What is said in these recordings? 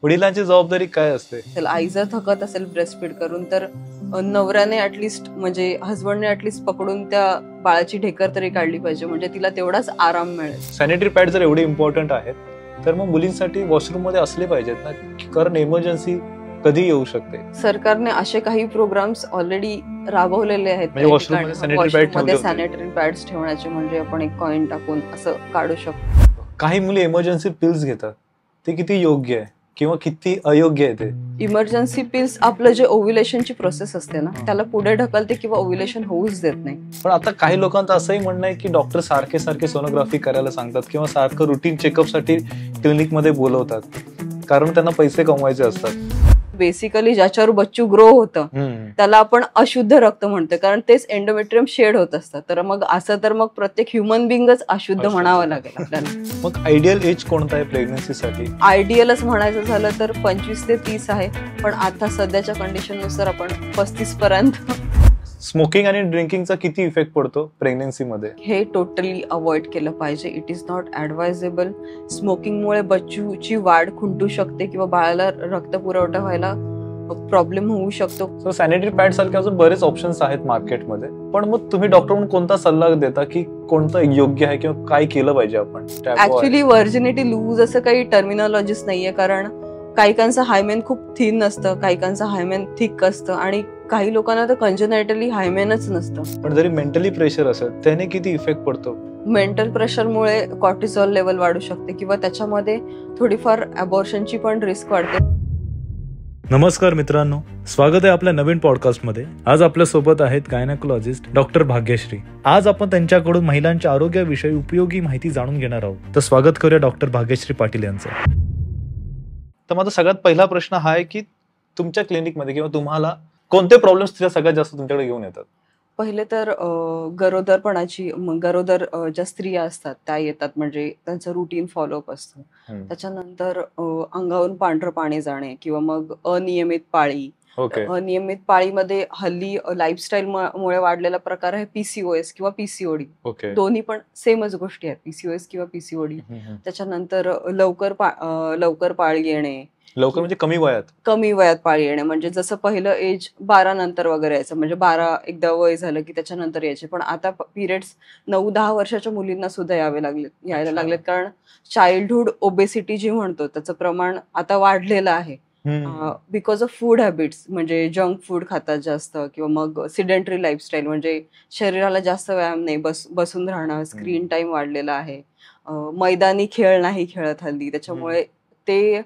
वडिलांची जबाबदारी काय असते? आई जर थकत असेल ब्रेस्टफीड करून तर नवऱ्याने ऍटलिस्ट म्हणजे हजबंडने ऍटलिस्ट पकडून त्या बाळाची ढेकर तरी काढली पाहिजे, म्हणजे तिला तेवढाच आराम मिळेल. सॅनिटरी पॅड जर एवढे इम्पॉर्टंट आहेत तर मग मुलींसाठी वॉशरूम मध्ये असले पाहिजेत ना, कारण इमर्जन्सी कधी येऊ शकते. सरकारने असे काही प्रोग्राम्स ऑलरेडी राबवलेले आहेत, म्हणजे सॅनिटरी पॅड्स ठेवण्याचे, म्हणजे आपण एक कॉइन टाकून असं काढू शकतो. काही मुली इमर्जन्सी पिल्स घेतात, ते किती योग्य आहे किंवा किती अयोग्य आहे? ते इमर्जन्सी पिल्स आपलं जे ओव्ह्युलेशनची प्रोसेस असते ना त्याला पुढे ढकलते किंवा ओव्ह्युलेशन होऊच देत नाही. पण आता काही लोकांचं असंही म्हणणं आहे की डॉक्टर सारखे सारखे सोनोग्राफी करायला सांगतात किंवा सारखं रुटीन चेकअप साठी क्लिनिक मध्ये बोलवतात, कारण त्यांना पैसे कमवायचे असतात. बेसिकली ज्याच्यावर बच्चू ग्रो होतं त्याला आपण अशुद्ध रक्त म्हणतो, कारण तेच एंडोमेट्रियम शेड होत असतं. तर मग असं तर मग प्रत्येक ह्युमन बिंगच अशुद्ध म्हणावं लागेल आपल्याला. मग आयडियल एज कोणता आहे प्रेग्नन्सीसाठी? आयडियलच म्हणायचं झालं तर 25 ते 30 आहे, पण आता सध्याच्या कंडिशन नुसार आपण 35 पर्यंत. स्मोकिंग आणि ड्रिंकिंगचा किती इफेक्ट पडतो प्रेग्नन्सी मध्ये? हे टोटली अवॉइड केलं पाहिजे. It is not advisable. स्मोकिंगमुळे बच्चूची वाढ खुंटू शकते किंवा बाळाला रक्त पुरवठा व्हायला प्रॉब्लेम होऊ शकतो. सो सॅनिटरी पॅड सारखे अजून बरेच ऑप्शन्स आहेत मार्केटमध्ये, पण मग तुम्ही डॉक्टर म्हणून कोणता सल्ला देता की कोणतं योग्य आहे किंवा काय केलं पाहिजे आपण? ऍक्च्युली व्हर्जिनिटी लूज असं काही टर्मिनॉलॉजीच नाहीये, कारण काहीकांचं हायमेन खूप थिन असतं, काहीकांचं हायमेन थिक असतं आणि काही लोकांना तर कंजेनायटली हायमेनच नसतं. पण जरी मेंटली प्रेशर असेल त्याने किती इफेक्ट पडतो? मेंटल प्रेशरमुळे कॉर्टिसॉल लेवल वाढू शकते किंवा त्याच्यामध्ये थोडीफार अबॉर्शनची पण रिस्क वाढते. नमस्कार मित्रांनो, स्वागत आहे आपल्या नवीन पॉडकास्टमध्ये. आज आपल्या सोबत आहेत गायनेकोलॉजिस्ट डॉक्टर भाग्यश्री. आज आपण त्यांच्याकडून महिलांच्या आरोग्याविषयी उपयोगी माहिती जाणून घेणार आहोत. तर स्वागत करूया डॉक्टर भाग्यश्री पाटील यांचं. तर माझा सगळ्यात पहिला प्रश्न हा आहे की तुमच्या क्लिनिकमध्ये किंवा तुम्हाला कोणते प्रॉब्लेम्स स्त्रिया सगळ्यात जास्त तुमच्याकडे घेऊन येतात? पहिले तर गरोदर ज्या स्त्रिया असतात त्या येतात, म्हणजे त्यांचं रुटीन फॉलोअप असतं. त्याच्यानंतर अंगावरून पांढरं पाणी जाणे किंवा मग अनियमित पाळी. अनियमित पाळीमध्ये हल्ली लाईफस्टाईल मुळे वाढलेला प्रकार आहे पीसीओएस किंवा पीसीओडी. दोन्ही पण सेमच गोष्टी आहेत, पीसीओएस किंवा पीसीओडी. त्याच्यानंतर लवकर पाळी येणे, लवकर म्हणजे कमी वयात पाळी येणे, म्हणजे जसं पहिलं एज 12 नंतर वगैरे यायचं, म्हणजे 12 एकदा वय झालं की त्याच्यानंतर यायचे. पण आता पिरियड्स 9-10 वर्षाच्या मुलींना सुद्धा यायला लागलेत, कारण चाइल्डहुड ओबेसिटी जी म्हणतो त्याचं प्रमाण आता वाढलेलं आहे बिकॉज ऑफ फूड हॅबिट्स. म्हणजे जंक फूड खातात जास्त किंवा मग सिडेंटरी लाईफस्टाईल, म्हणजे शरीराला जास्त व्यायाम नाही, बसून राहणं, स्क्रीन टाइम वाढलेला आहे, मैदानी खेळ नाही खेळत हल्ली. त्याच्यामुळे ते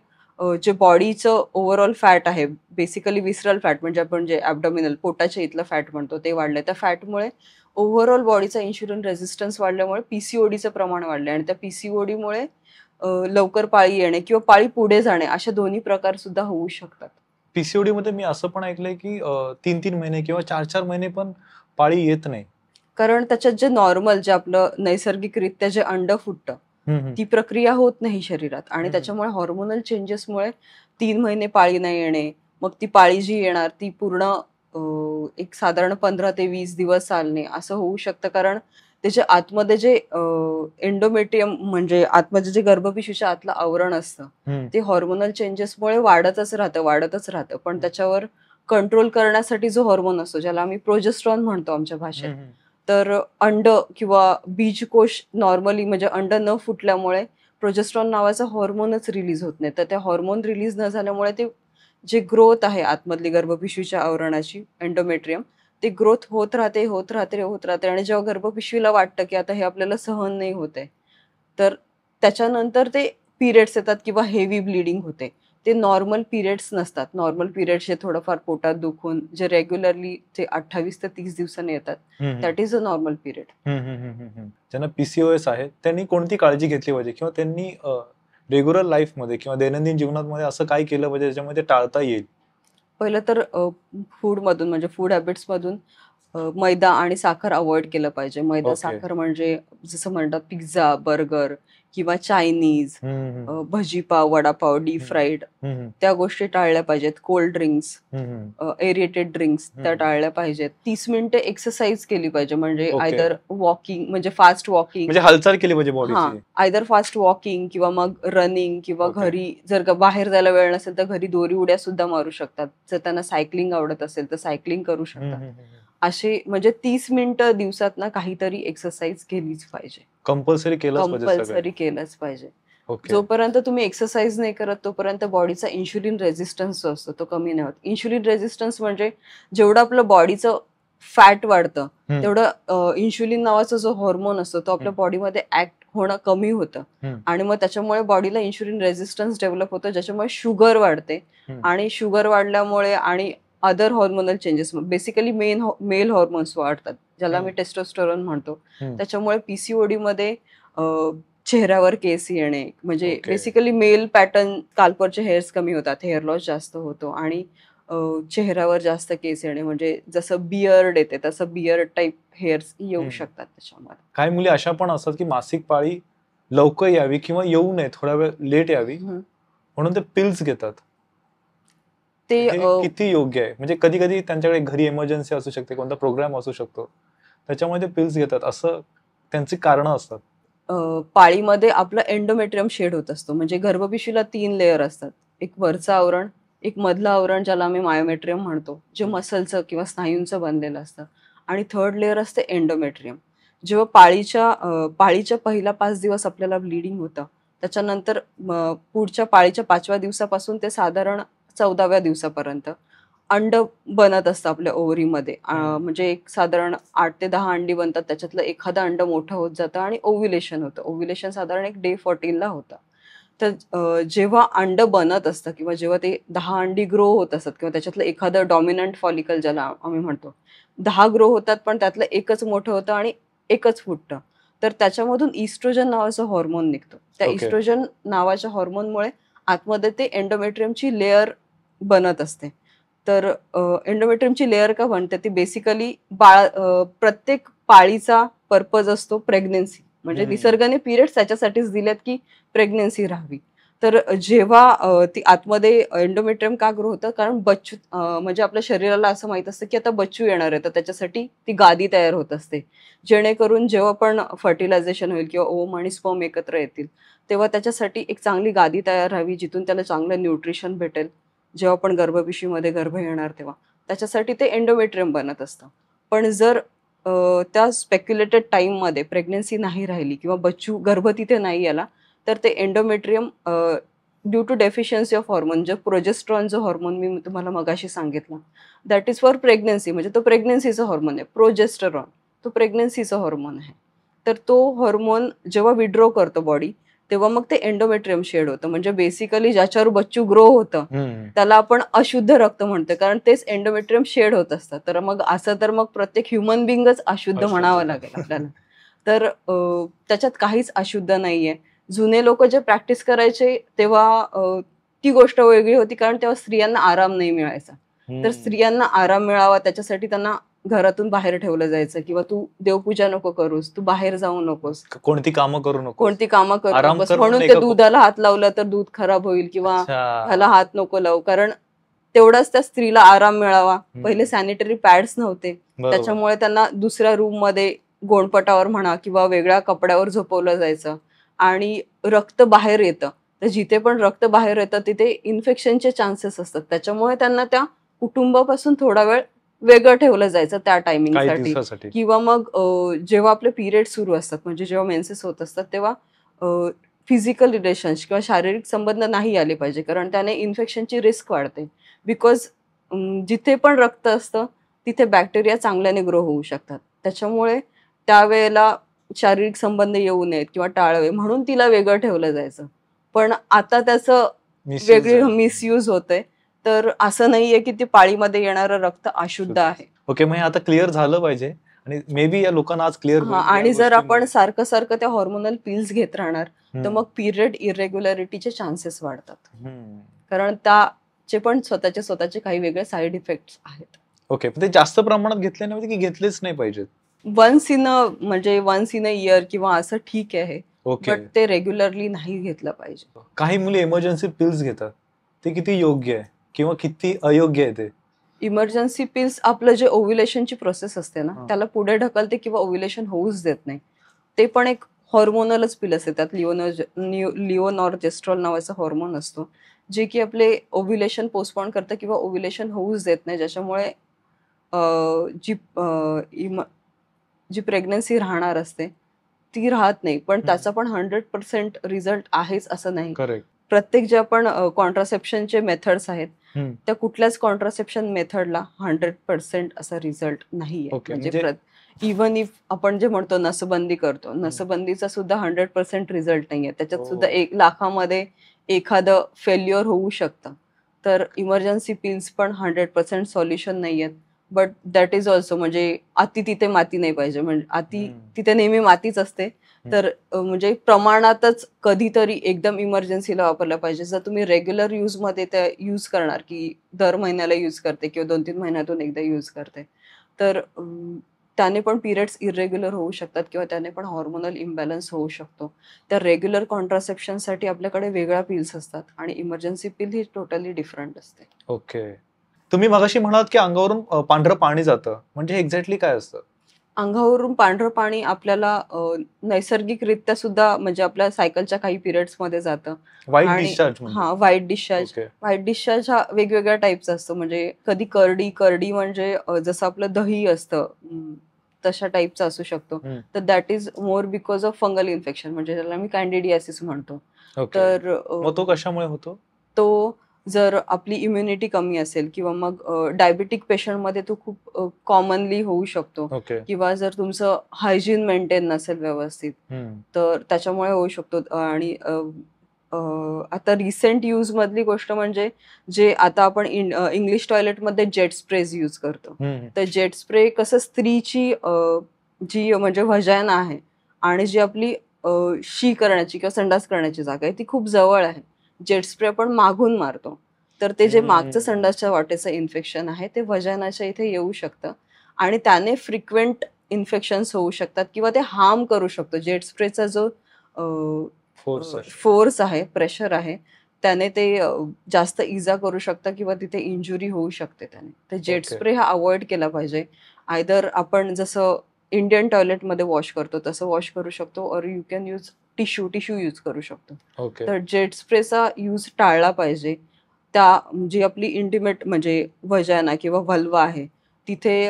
जे बॉडीचं ओव्हरऑल फॅट आहे, बेसिकली विसरल फॅट, म्हणजे आपण जे ॲब्डोमिनल पोटाच्या इथलं फॅट म्हणतो ते वाढलंय. त्या फॅटमुळे ओव्हरऑल बॉडीचा इन्शुलिन रेझिस्टन्स वाढल्यामुळे पीसीओडीचं प्रमाण वाढलंय आणि त्या पीसीओडीमुळे लवकर पाळी येणे किंवा पाळी पुढे जाणे अशा दोन्ही प्रकार सुद्धा होऊ शकतात. पीसीओडी मध्ये मी असं पण ऐकलंय की 3-3 महिने किंवा 4-4 महिने पण पाळी येत नाही, कारण त्याच्यात जे नॉर्मल, जे आपलं नैसर्गिकरित्या जे अंड फुटतं ती प्रक्रिया होत नाही शरीरात, आणि त्याच्यामुळे हॉर्मोनल चेंजेसमुळे 3 महिने पाळी नाही येणे, मग ती पाळी जी येणार ती पूर्ण एक साधारण 15 ते 20 दिवस चालणे असं होऊ शकतं. कारण त्याच्या आतमध्ये जे एंडोमेट्रियम, म्हणजे आतमध्ये जे गर्भपिशवीच्या आतलं आवरण असतं ते हॉर्मोनल चेंजेसमुळे वाढतच राहतं. पण त्याच्यावर कंट्रोल करण्यासाठी जो हॉर्मोन असतो, ज्याला आम्ही प्रोजेस्ट्रॉन म्हणतो आमच्या भाषेत, तर अंड किंवा बीजकोश नॉर्मली, म्हणजे अंड न फुटल्यामुळे प्रोजेस्ट्रॉन नावाचा हॉर्मोनच रिलीज होत नाही. तर त्या हॉर्मोन रिलीज न झाल्यामुळे ते जे ग्रोथ आहे आतमधली गर्भपिशवीच्या आवरणाची, एंडोमेट्रियम, ते ग्रोथ होत राहते आणि जेव्हा गर्भपिशवीला वाटतं की आता हे आपल्याला सहन नाही होत आहे, तर त्याच्यानंतर ते पिरियड्स येतात किंवा हेवी ब्लिडिंग होते. ते नॉर्मल पिरियड्स नसतात. नॉर्मल पिरियड्स हे थोडंफार पोटात दुखून जे रेग्युलरली ते 28 ते 30 दिवसांनी येतात, that is a normal period. ज्यांना पीसीओएस आहे त्यांनी कोणती काळजी घेतली पाहिजे किंवा त्यांनी रेग्युलर लाईफ मध्ये किंवा दैनंदिन जीवनामध्ये असं काय केलं पाहिजे ज्याच्यामध्ये टाळता येईल? पहिलं तर फूडमधून, म्हणजे फूड हॅबिट्समधून मैदा आणि साखर अवॉइड केलं पाहिजे. मैदा साखर म्हणजे जसं म्हणतात पिझ्झा, बर्गर किंवा Chinese, bhaji pav, vada pav, deep fried त्या गोष्टी टाळल्या पाहिजेत. कोल्ड ड्रिंक्स, एरिएटेड ड्रिंक्स त्या टाळल्या पाहिजेत. 30 मिनिटं एक्सरसाइज केली पाहिजे, म्हणजे आयदर वॉकिंग, म्हणजे फास्ट वॉकिंग, म्हणजे हालचाल केली पाहिजे बॉडीची. आयदर फास्ट वॉकिंग किंवा मग रनिंग, किंवा घरी जर बाहेर जायला वेळ नसेल तर घरी दोरी उड्या सुद्धा मारू शकतात. जर त्यांना सायकलिंग आवडत असेल तर सायकलिंग करू शकतात. असे म्हणजे 30 मिनिटं दिवसात ना काहीतरी एक्सरसाइज केलीच पाहिजे. कंपल्सरी केलंच पाहिजे. जोपर्यंत तुम्ही एक्सरसाइज नाही करत तोपर्यंत बॉडीचा इन्शुलिन रेझिस्टन्स जो असतो तो कमी नाही होत. इन्शुलिन रेझिस्टन्स म्हणजे जेवढं आपलं बॉडीचं फॅट वाढतं तेवढं इन्शुलिन नावाचा जो हॉर्मोन असतो तो आपल्या बॉडीमध्ये ऍक्ट होणं कमी होतं, आणि मग त्याच्यामुळे बॉडीला इन्शुलिन रेझिस्टन्स डेव्हलप होतं, ज्याच्यामुळे शुगर वाढते. आणि शुगर वाढल्यामुळे आणि other hormonal changes, basically mail hormones वाढतात, ज्याला मी टेस्टोस्टेरोन म्हणतो. त्याच्यामुळे पीसीओडी मध्ये चेहऱ्यावर केस येणे, म्हणजे बेसिकली मेल पॅटर्न, स्काल्पवरचे हेअर्स कमी होतात, हेअर लॉस जास्त होतो, आणि चेहऱ्यावर जास्त केस येणे, म्हणजे जसं बियर्ड येते तसं बियर्ड टाईप हेअर्स येऊ शकतात त्याच्यामध्ये. काही मुली अशा पण असतात की मासिक पाळी लवकर यावी किंवा येऊ नये, थोडा वेळ लेट यावी म्हणून ते पिल्स घेतात. ते किती योग्य आहे? म्हणजे कधी कधी त्यांच्याकडे घरी इमर्जन्सी असू शकते, कोणता प्रोग्राम असू शकतो, त्याच्यामुळे ते पिल्स घेतात, असं त्यांची कारणं असतात. पाळीमध्ये आपलं एंडोमेट्रियम शेड होत असतो, म्हणजे गर्भपिशवीला 3 लेअर असतात. एक वरचं आवरण, एक मधलं आवरण ज्याला आम्ही मायोमेट्रियम म्हणतो, जे मसलचं किंवा स्नायूंचं बनलेलं असतं, आणि थर्ड लेअर असते एंडोमेट्रियम. जेव्हा पाळीच्या पहिला 5 दिवस आपल्याला ब्लिडिंग होतं, त्याच्यानंतर पुढच्या पाळीच्या 5व्या दिवसापासून ते साधारण 14व्या दिवसापर्यंत अंड बनत असतं आपल्या ओव्हरीमध्ये. म्हणजे एक साधारण 8 ते 10 अंडी बनतात, त्याच्यातलं एखादं अंड मोठं होत जातं आणि ओव्ह्युलेशन होतं. ओव्ह्युलेशन साधारण एक डे 14ला होतं. तर जेव्हा अंड बनत असतं किंवा जेव्हा ते 10 अंडी ग्रो होत असतात किंवा त्याच्यातलं एखादं डॉमिनंट फॉलिकल ज्याला आम्ही म्हणतो, 10 ग्रो होतात पण त्यातलं एकच मोठं होतं आणि एकच फुटतं, तर त्याच्यामधून इस्ट्रोजन नावाचं हॉर्मोन निघतो. त्या इस्ट्रोजन नावाच्या हॉर्मोनमुळे आतमध्ये ते एंडोमेट्रियमची लेअर बनत असते. तर एंडोमेट्रियमची लेअर का बनते, ती बेसिकली प्रत्येक पाळीचा पर्पज असतो प्रेग्नेन्सी, म्हणजे निसर्गाने पिरियड्स त्याच्यासाठीच दिलेत की प्रेग्नेन्सी राहावी. तर जेव्हा ती आतमध्ये एंडोमेट्रियम का ग्रो होतं, कारण बच्चू, म्हणजे आपल्या शरीराला असं माहित असतं की आता बच्चू येणार आहे, तर त्याच्यासाठी ती गादी तयार होत असते, जेणेकरून जेव्हा पण फर्टिलायझेशन होईल किंवा ओम आणि स्पर्म एकत्र येतील तेव्हा त्याच्यासाठी एक चांगली गादी तयार राहावी, जिथून त्याला चांगलं न्यूट्रिशन भेटेल जेव्हा पण गर्भपिशवीमध्ये गर्भ येणार तेव्हा. त्याच्यासाठी ते एंडोमेट्रियम बनत असतं. पण जर त्या स्पेक्युलेटेड टाइममध्ये प्रेग्नेन्सी नाही राहिली किंवा बच्चू गर्भ तिथे नाही आला, तर ते endometrium due to deficiency of hormone, जे प्रोजेस्ट्रॉन जो हॉर्मोन मी तुम्हाला मगाशी सांगितलं, दॅट इज फॉर प्रेग्नेन्सी, म्हणजे तो प्रेग्नेन्सीचा हॉर्मोन आहे. प्रोजेस्टेरॉन तो प्रेग्नेन्सीचा हॉर्मोन आहे. तर तो हॉर्मोन जेव्हा विड्रॉ करतो बॉडी, तेव्हा मग ते एंडोमेट्रियम शेड होतं, म्हणजे बेसिकली ज्याच्यावर बच्चू ग्रो होतं त्याला आपण अशुद्ध रक्त म्हणतो, कारण तेच एंडोमेट्रियम शेड होत असतं. तर मग असं तर मग प्रत्येक ह्युमन बिंगच अशुद्ध म्हणावं लागेल आपल्याला. तर त्याच्यात काहीच अशुद्ध नाहीये. जुने लोक जे प्रॅक्टिस करायचे तेव्हा ती गोष्ट वेगळी होती, कारण तेव्हा स्त्रियांना आराम नाही मिळायचा. तर स्त्रियांना आराम मिळावा त्याच्यासाठी त्यांना घरातून बाहेर ठेवलं जायचं, किंवा तू देवपूजा नको करूस, तू बाहेर जाऊ नकोस, कोणती कामं करू नको, म्हणून ते दुधाला हात लावलं तर दूध खराब होईल, किंवा ह्याला हात नको लावू, कारण तेवढाच त्या स्त्रीला आराम मिळावा. पहिले सॅनिटरी पॅड्स नव्हते, त्याच्यामुळे त्यांना दुसऱ्या रूम मध्ये गोणपटावर म्हणा किंवा वेगळ्या कपड्यावर झोपवलं जायचं, आणि रक्त बाहेर येतं, तर जिथे पण रक्त बाहेर येतं तिथे इन्फेक्शनचे चान्सेस असतात. त्याच्यामुळे त्यांना त्या कुटुंबापासून थोडा वेळ वेगळं ठेवलं जायचं त्या टायमिंगसाठी. किंवा मग जेव्हा आपले पिरियड सुरू असतात, म्हणजे जेव्हा मेन्सेस होत असतात, तेव्हा फिजिकल रिलेशन्स किंवा शारीरिक संबंध नाही आले पाहिजे, कारण त्याने इन्फेक्शनची रिस्क वाढते. बिकॉज जिथे पण रक्त असतं तिथे बॅक्टेरिया चांगल्याने ग्रो होऊ शकतात. त्याच्यामुळे त्यावेळेला शारीरिक संबंध येऊ नयेत किंवा टाळावे म्हणून तिला वेगळं ठेवलं जायचं. पण आता त्याचं वेगळी मिसयूज होतंय. तर असं नाहीये की ती पाळीमध्ये येणारं रक्त अशुद्ध आहे. ओके, मग आता क्लिअर झालं पाहिजे, आणि मे बी या लोकांना आज क्लिअर होईल. आणि जर आपण सारखं त्या हॉर्मोनल पिल्स घेत राहणार तर मग पिरियड इरेग्युलरिटीचे चान्सेस वाढतात, कारण त्याचे पण स्वतःचे काही वेगळे साईड इफेक्ट्स आहेत. ओके, ते जास्त प्रमाणात घेतले नाही की घेतलेच नाही पाहिजेत? वन्स इन अ इयर किंवा असं ठीक आहे, ओके. बट ते रेग्युलरली नाही घेतलं पाहिजे. काही मुली इमर्जन्सी पिल्स घेतात, ते किती योग्य आहे किंवा किती अयोग्य आहे ते? इमर्जन्सी पिल्स आपलं जे ओव्ह्युलेशनची प्रोसेस असते ना, हा. त्याला पुढे ढकलते किंवा ओव्ह्युलेशन होऊच देत नाही. ते पण एक हॉर्मोनलच पिल असते. त्यात लिओनॉर्जेस्ट्रॉल नावाचा हॉर्मोन असतो, जे की आपले ओव्ह्युलेशन पोस्टपोन करतं किंवा ओव्ह्युलेशन होऊच देत नाही, ज्याच्यामुळे जी जी प्रेग्नन्सी राहणार असते ती राहत नाही. पण त्याचा पण 100% रिझल्ट आहेच असं नाही. करेक्ट. प्रत्येक जे आपण कॉन्ट्रासेप्शनचे मेथड्स आहेत, त्या कुठल्याच कॉन्ट्रासेप्शन मेथडला 100% असा रिझल्ट नाहीये. म्हणजे इव्हन इफ आपण जे म्हणतो नसबंदी करतो, नसबंदीचा सुद्धा 100% रिझल्ट नाहीये. त्याच्यात सुद्धा 1 लाखामध्ये एखादं फेल्युअर होऊ शकतं. तर इमर्जन्सी पिल्स पण 100% सॉल्युशन नाहीयेत. बट दॅट इज ऑल्सो, म्हणजे अति तिथे माती नाही पाहिजे. म्हणजे अति तिथे नेहमी मातीच असते. तर म्हणजे प्रमाणातच कधीतरी एकदम इमर्जन्सीला वापरला पाहिजे. जर तुम्ही रेग्युलर यूजमध्ये ते यूज करणार, की दर महिन्याला यूज करते किंवा 2-3 महिन्यातून एकदा यूज करते, तर त्याने पण पिरियड्स इरेग्युलर होऊ शकतात किंवा त्याने पण हॉर्मोनल इम्बॅलन्स होऊ शकतो. त्या रेग्युलर कॉन्ट्रासेप्शनसाठी आपल्याकडे वेगळ्या पिल्स असतात आणि इमर्जन्सी पिल ही टोटली डिफरंट असते. ओके. तुम्ही मगाशी म्हणालात की अंगावरून पांढरं पाणी जातं, म्हणजे एक्झॅक्टली काय असतं? अंगावरून पांढरं पाणी आपल्याला नैसर्गिकरित्या सुद्धा म्हणजे आपल्या सायकलच्या काही पिरियड्समध्ये जातं. White discharge? White discharge. White discharge हा वेगवेगळ्या टाईपचा असतो. म्हणजे कधी करडी म्हणजे जसं आपलं दही असतं तशा टाईपचा असू शकतो. तर that is more because of fungal infection, म्हणजे त्याला मी कॅन्डिडियासिस म्हणतो. तर तो कशामुळे होतो? तो जर आपली इम्युनिटी कमी असेल किंवा मग डायबिटिक पेशंटमध्ये तो खूप कॉमनली होऊ शकतो. किंवा जर तुमचं हायजीन मेंटेन नसेल व्यवस्थित, तर त्याच्यामुळे होऊ शकतो. आणि आता रिसेंट यूज मधली गोष्ट म्हणजे जे आता आपण इंग्लिश टॉयलेटमध्ये जेट स्प्रेज यूज करतो. तर जेट स्प्रे कसं स्त्रीची जी म्हणजे व्हजायना आहे आणि जी आपली शी करण्याची किंवा संडास करण्याची जागा आहे ती खूप जवळ आहे. जेट स्प्रे आपण मागून मारतो, तर ते जे मागचं संडासच्या वाटेचं इन्फेक्शन आहे ते व्हजायनाच्या इथे येऊ शकतं आणि त्याने फ्रिक्वेंट इन्फेक्शन्स होऊ शकतात किंवा ते हार्म करू शकतो. जेट स्प्रेचा जो फोर्स आहे, प्रेशर आहे, त्याने ते जास्त इजा करू शकतं किंवा तिथे इंजुरी होऊ शकते त्याने. तर जेट स्प्रे हा अवॉइड केला पाहिजे. आयदर आपण जसं इंडियन टॉयलेटमध्ये वॉश करतो तसं वॉश करू शकतो, और you can use tissue use करू शकतो. तर जेट स्प्रेचा यूज टाळला पाहिजे. त्या जी आपली इंटिमेट म्हणजे व्हजायना किंवा व्हल्वा आहे तिथे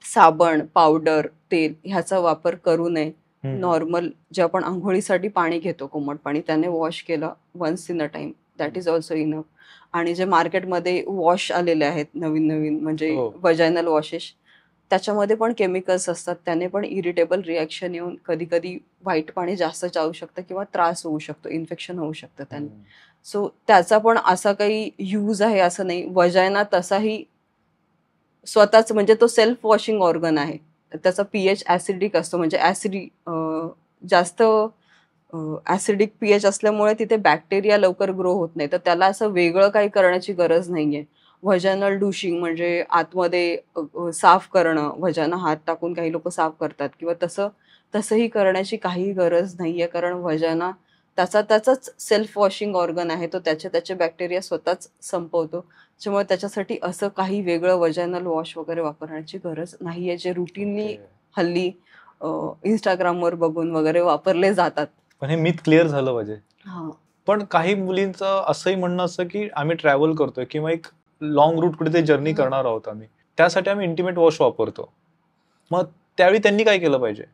साबण, पावडर, तेल ह्याचा वापर करू नये. नॉर्मल जे आपण अंघोळीसाठी पाणी घेतो, कोमट पाणी, त्याने वॉश केलं once in a time, that is also enough. आणि जे मार्केटमध्ये वॉश आलेले आहेत नवीन म्हणजे व्हजायनल वॉशेस, त्याच्यामध्ये पण केमिकल्स असतात. त्याने पण इरिटेबल रिॲक्शन येऊन कधी कधी व्हाईट पाणी जास्त जाऊ शकतं किंवा त्रास होऊ शकतो, इन्फेक्शन होऊ शकतं त्याने. सो त्याचा पण असा काही यूज आहे असं नाही. व्हजायना तसाही स्वतःच म्हणजे तो सेल्फ वॉशिंग ऑर्गन आहे. त्याचा पीएच ऍसिडिक असतो, म्हणजे जास्त ऍसिडिक पीएच असल्यामुळे तिथे बॅक्टेरिया लवकर ग्रो होत नाही. तर त्याला असं वेगळं काही करण्याची गरज नाहीये. व्हजायनल डुशिंग म्हणजे आतमध्ये साफ करणं, व्हजायना हात टाकून काही लोक साफ करतात किंवा तसंही करण्याची काही गरज नाहीये. कारण व्हजायना त्याचाच सेल्फ वॉशिंग ऑर्गन आहे. तो त्याचे बॅक्टेरिया स्वतःच संपवतो. त्याच्यामुळे त्याच्यासाठी असं काही वेगळं व्हजायनल वॉश वगैरे वापरण्याची गरज नाहीये, जे रुटीनली हल्ली इंस्टाग्रामवर बघून वगैरे वापरले जातात. पण हे मिथ क्लिअर झालं पाहिजे. पण काही मुलींचं असंही म्हणणं असतं की आम्ही ट्रॅव्हल करतोय किंवा एक लॉंग रूट कुठे जर्नी करणार आहोत आम्ही, त्यासाठी आम्ही इंटिमेट वॉश वापरतो. मग त्यावेळी त्यांनी काय केलं पाहिजे?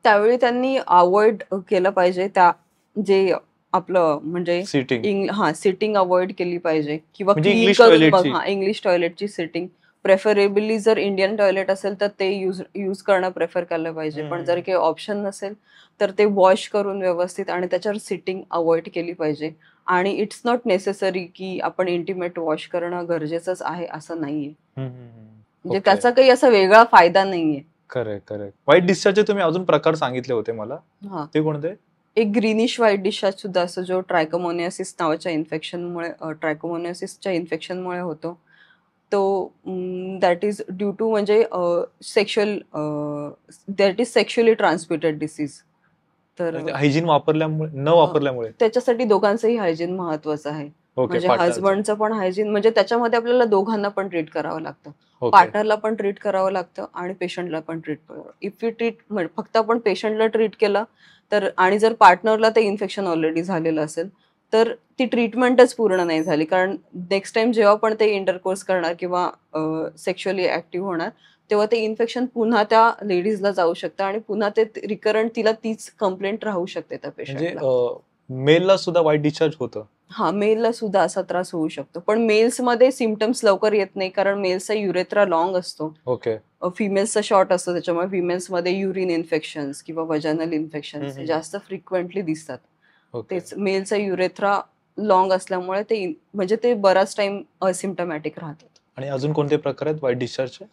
त्यावेळी त्यांनी अवॉइड केलं पाहिजे. त्या जे आपलं म्हणजे सिटिंग अवॉइड केली पाहिजे किंवा क्लीन करून बघ. इंग्लिश टॉयलेटची सिटिंग प्रेफरेबली, जर इंडियन टॉयलेट असेल तर ते यूज करणं प्रेफर केलं पाहिजे. पण जर काही ऑप्शन नसेल तर ते वॉश करून व्यवस्थित आणि त्याच्यावर सिटिंग अवॉइड केली पाहिजे. आणि इट्स नॉट नेसेसरी की आपण इंटिमेट वॉश करणं गरजेचंच आहे असं नाहीये. म्हणजे त्याचा काही असा वेगळा फायदा नाहीये. करेक्ट. व्हाईट डिस्चार्जचे तुम्ही अजून प्रकार सांगितले होते मला, ते कोणते? एक ग्रीनिश व्हाईट डिस्चार्ज सुद्धा असतो, जो ट्रायकोमोनियासिस नावाच्या इन्फेक्शनमुळे होतो. तो दॅट इज ड्यू टू म्हणजे that is sexually transmitted disease. तर हायजीन वापरल्यामुळे न वापरल्यामुळे त्याच्यासाठी दोघांचंही हायजीन महत्वाचं आहे. म्हणजे हजबंडचं पण हायजीन, म्हणजे त्याच्यामध्ये आपल्याला दोघांना पण ट्रीट करावं लागतं, पार्टनरला पण ट्रीट करावं लागतं आणि पेशंटला पण ट्रीट करावं. इफ यू ट्रीट फक्त आपण पेशंटला ट्रीट केलं तर, आणि जर पार्टनरला ते इन्फेक्शन ऑलरेडी झालेलं असेल तर ती ट्रीटमेंटच पूर्ण नाही झाली. कारण नेक्स्ट टाइम जेव्हा पण ते इंटरकोर्स करणार किंवा सेक्शुअली ऍक्टिव्ह होणार तेव्हा ते इन्फेक्शन पुन्हा त्या लेडीजला जाऊ शकतं आणि पुन्हा ते रिकरंट तिला तीच कंप्लेंट राहू शकते त्या पेशंटला. मेलला सुद्धा वाईट डिस्चार्ज होतं. हा, मेलला सुद्धा असा त्रास होऊ शकतो, पण मेल्स मध्ये सिम्पटम्स लवकर येत नाही कारण मेल्सचा युरेथ्रा लॉंग असतो, फिमेल्सचा शॉर्ट असतो. त्याच्यामुळे फिमेल्स मध्ये युरिन इन्फेक्शन्स किंवा वजानल इन्फेक्शन्स जास्त फ्रिक्वेंटली दिसतात. तेच मेलचा युरेथ्रा लॉंग असल्यामुळे ते म्हणजे ते बराच टाइम असिम्पटमॅटिक राहतात. आणि अजून कोणते प्रकार आहेत वाईट डिस्चार्जचे?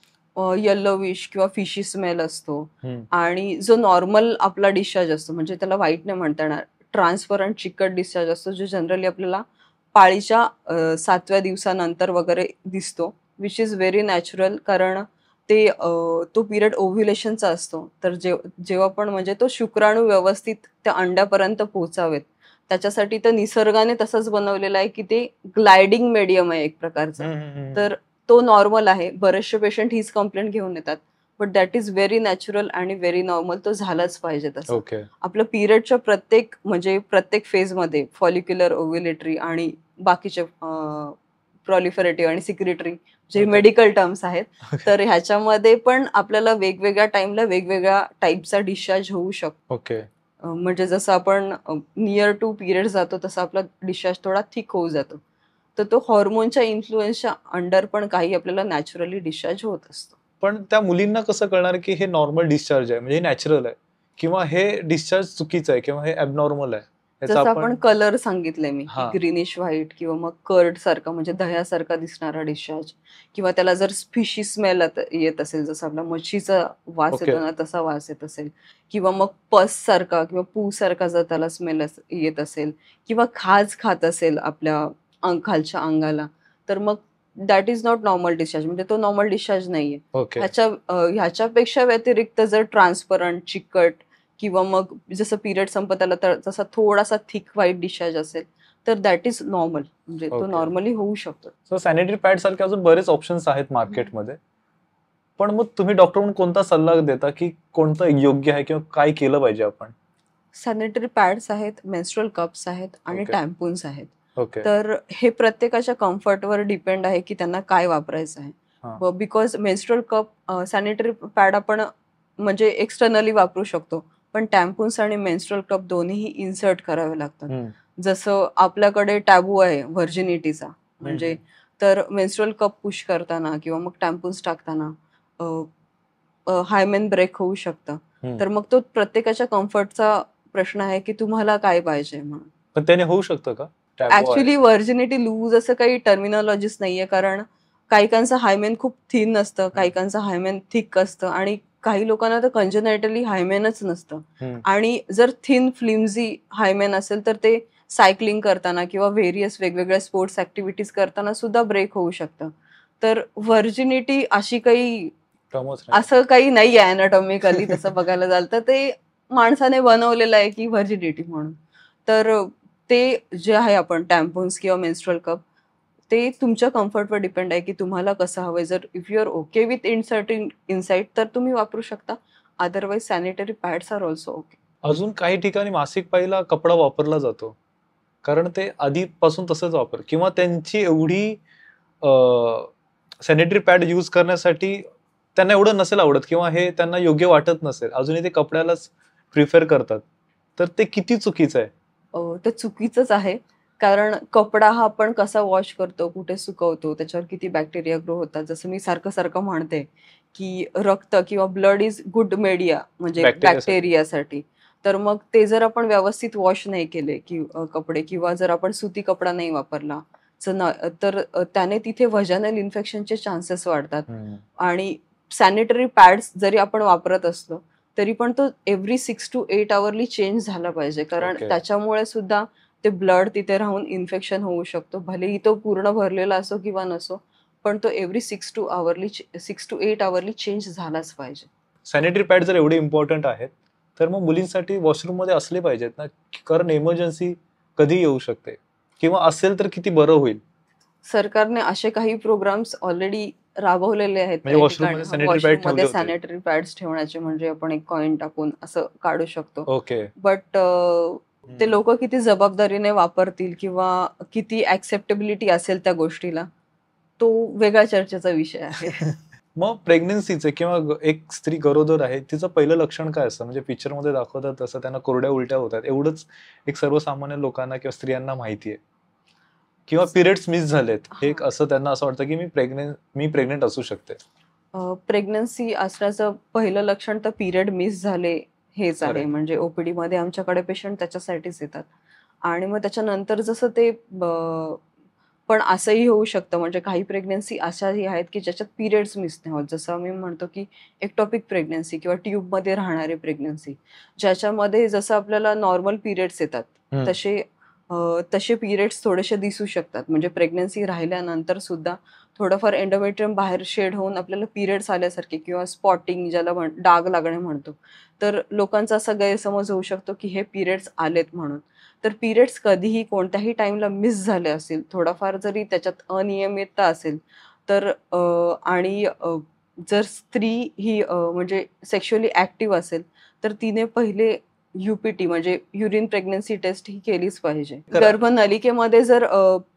येलोविश किंवा फिशी स्मेल असतो, आणि जो नॉर्मल आपला डिस्चार्ज असतो म्हणजे त्याला वाईट नाही म्हणता येणार, ट्रान्सपरंट चिकट डिस्चार्ज असतो, जो जनरली आपल्याला पाळीच्या 7व्या दिवसानंतर वगैरे दिसतो, विच इज व्हेरी नॅचरल. कारण ते तो पिरियड ओव्ह्युलेशनचा असतो. तर जेव्हा पण म्हणजे तो शुक्राणू व्यवस्थित त्या अंड्यापर्यंत पोहोचावेत त्याच्यासाठी तर निसर्गाने तसंच बनवलेलं आहे की ते ग्लायडिंग मीडियम आहे एक प्रकारचं. तर तो नॉर्मल आहे. बरेचसे पेशंट हीच कंप्लेंट घेऊन येतात, but that is very natural आणि व्हेरी नॉर्मल. तो झालाच पाहिजे तसं. आपलं पिरियडच्या प्रत्येक फेजमध्ये फॉलिक्युलर, ओव्ह्युलेटरी आणि बाकीचे प्रॉलिफरेटिव्ह आणि सिक्रेटरी जे मेडिकल टर्म्स आहेत, तर ह्याच्यामध्ये पण आपल्याला वेगवेगळ्या टाइमला वेगवेगळ्या टाईपचा डिस्चार्ज होऊ शकतो. म्हणजे जसं आपण नियर टू पिरियड जातो तसा आपला डिस्चार्ज थोडा थिक होऊ जातो. तर तो हॉर्मोनच्या इन्फ्लुएन्सच्या अंडर पण काही आपल्याला नॅचरली डिस्चार्ज होत असतो. पण त्या मुलींना कसं कळणार की हे नॉर्मल डिस्चार्ज आहे, म्हणजे नॅचरल आहे, किंवा हे डिस्चार्ज चुकीचं आहे किंवा हे ॲबनॉर्मल आहे? जसं आपण कलर सांगितले मी, ग्रीनिश व्हाईट किंवा मग कर्ड सारखा म्हणजे दह्यासारखा दिसणारा डिस्चार्ज, किंवा त्याला जर फिशी स्मेल येत असेल, जसं आपला मच्छीचा वास येतो ना तसा वास येत असेल, किंवा मग पस सारखा किंवा पू सारखा जर त्याला स्मेल येत असेल, किंवा खाज खात असेल आपल्या खालच्या अंगाला, तर मग that is not normal discharge, म्हणजे तो नॉर्मल डिस्चार्ज नाहीये. ह्याच्यापेक्षा व्यतिरिक्त जर ट्रान्सपरंट, चिकट किंवा मग जसं पिरियड संपत आला तर तसा थोडासा थिक व्हाईट डिस्चार्ज असेल तर दॅट इज नॉर्मल, म्हणजे तो नॉर्मली होऊ शकतो. सो सॅनिटरी पॅड सारखे अजून बरेच ऑप्शन्स आहेत मार्केटमध्ये, पण मग तुम्ही डॉक्टर म्हणून कोणता सल्ला देता की कोणतं योग्य आहे किंवा काय केलं पाहिजे आपण? सॅनिटरी पॅड्स आहेत, मेन्स्ट्रुअल कप्स आहेत आणि टॅम्पून्स आहेत. तर हे प्रत्येकाच्या कम्फर्टवर डिपेंड आहे की त्यांना काय वापरायचं आहे. Because menstrual cup, sanitary pad आपण म्हणजे एक्सटर्नली वापरू शकतो, पण टॅम्पून्स आणि मेन्स्ट्रुअल कप दोन्ही इन्सर्ट करावे लागतात. जसं आपल्याकडे टॅबू आहे व्हर्जिनिटीचा, म्हणजे तर मेन्स्ट्रुअल कप पुश करताना किंवा मग टॅम्पून्स टाकताना हायमेन ब्रेक होऊ शकतं. तर मग तो प्रत्येकाच्या कम्फर्टचा प्रश्न आहे की तुम्हाला काय पाहिजे म्हणून. पण त्याने होऊ शकतं का? ऍक्च्युली व्हर्जिनिटी लूज असं काही टर्मिनॉलॉजीच नाहीये, कारण काहीकांचं हायमेन खूप थिन असतं, काहीकांचं हायमेन थिक असतं आणि काही लोकांना तर कंजेनायटली हायमेनच नसतं. आणि जर थिन फ्लिम्झी हायमेन असेल तर ते सायकलिंग करताना किंवा व्हेरियस वेगवेगळ्या स्पोर्ट्स ऍक्टिव्हिटीज करताना सुद्धा ब्रेक होऊ शकतं. तर व्हर्जिनिटी अशी काही असं काही नाहीये अॅनाटॉमिकली तसं बघायला जाल तर, ते माणसाने बनवलेलं आहे की व्हर्जिनिटी म्हणून. तर ते जे आहे आपण टॅम्पून्स किंवा मेन्स्ट्रुअल कप, ते तुमच्या कम्फर्टवर डिपेंड आहे की तुम्हाला कसं हवंय. जर if you are okay with inserting inside तर तुम्ही वापरू शकता, otherwise sanitary pads are also okay. अजून काही ठिकाणी मासिक पाळीला कपडा वापरला जातो, कारण ते आधीपासून तसंच वापर, किंवा त्यांची एवढी सॅनिटरी पॅड यूज करण्यासाठी त्यांना एवढं नसेल आवडत किंवा हे त्यांना योग्य वाटत नसेल, अजूनही ते कपड्यालाच प्रिफर करतात, तर ते किती चुकीचं आहे? ते चुकीचंच आहे, कारण कपडा हा आपण कसा वॉश करतो, कुठे सुकवतो, त्याच्यावर किती बॅक्टेरिया ग्रो होतात. जसं मी सारखं म्हणते की रक्त किंवा ब्लड इज गुड मीडिया म्हणजे बॅक्टेरियासाठी. तर मग ते जर आपण व्यवस्थित वॉश नाही केले की कपडे, किंवा जर आपण सुती कपडा नाही वापरला तर त्याने तिथे व्हजायनल इन्फेक्शनचे चान्सेस वाढतात. आणि सॅनिटरी पॅड्स जरी आपण वापरत असलो तरी पण तो एव्हरी 6 to 8 आवरली चेंज झाला पाहिजे, कारण त्याच्यामुळे सुद्धा ते ब्लड तिथे राहून इन्फेक्शन होऊ शकतो. भलेही तो पूर्ण भरलेला असो किंवा नसो, पण तो एव्हरी 6 to 8 आवरली चेंज झालाच पाहिजे. सॅनिटरी पॅड जर एवढे इम्पॉर्टंट आहेत तर मग मुलींसाठी वॉशरूम मध्ये असले पाहिजेत ना, कारण इमर्जन्सी कधी येऊ शकते, किंवा असेल तर किती बरं होईल. सरकारने असे काही प्रोग्राम्स ऑलरेडी राबवलेले आहेत म्हणजे काही वॉशरूम ठिकाणी. मध्ये सॅनिटरी पॅड वॉशरूम ठेवले मध्ये होते. सॅनिटरी पॅड्स ठेवण्याचे, म्हणजे आपण एक कॉइन टाकून असं काढू शकतो. ओके. बट ते लोक किती जबाबदारीने वापरतील किंवा किती ऍक्सेप्टेबिलिटी असेल त्या गोष्टीला, तो वेगळ्या चर्चेचा विषय आहे. मग प्रेग्नन्सीचे किंवा एक स्त्री गरोदर आहे तिचं पहिलं लक्षण काय असतं? म्हणजे पिक्चर मध्ये दाखवतात तसं त्यांना कोरड्या उलट्या होतात, एवढंच एक सर्वसामान्य लोकांना किंवा स्त्रियांना माहिती आहे. किंवा पिरियड्स मिस झालेत, हे एक असं त्यांना असं वाटतं की मी प्रेग्नेंट असू शकते. प्रेग्नन्सी असण्याचं पहिलं लक्षण तर पिरियड मिस झाले हेच आहे. Correct. म्हणजे ओपीडी मध्ये आमच्याकडे पेशंट त्याच्यासाठीच येतात. आणि मग त्याच्यानंतर जसं ते पण असंही होऊ शकतं, म्हणजे काही प्रेग्नन्सी अशाही आहेत की ज्याच्यात पिरियड्स मिस नाही होत. जसं आम्ही म्हणतो की एक्टॉपिक प्रेग्नन्सी किंवा ट्यूबमध्ये राहणारी प्रेग्नन्सी, ज्याच्यामध्ये जसं आपल्याला नॉर्मल पिरियड्स येतात तसे तसे पिरियड्स थोडेसे दिसू शकतात. म्हणजे प्रेग्नन्सी राहिल्यानंतर सुद्धा थोडंफार एंडोमेट्रियम बाहेर शेड होऊन आपल्याला पिरियड्स आल्यासारखे किंवा स्पॉटिंग ज्याला डाग लागणे म्हणतो, तर लोकांचा असा गैरसमज होऊ शकतो की हे पिरियड्स आलेत म्हणून. तर पिरियड्स कधीही कोणत्याही टाइमला मिस झाले असेल, थोडाफार जरी त्याच्यात अनियमितता असेल तर आणि जर स्त्री ही म्हणजे सेक्शुअली ऍक्टिव्ह असेल तर तिने पहिले UPT म्हणजे युरिन प्रेग्नन्सी टेस्ट ही केलीच पाहिजे. गर्भनलिकेमध्ये जर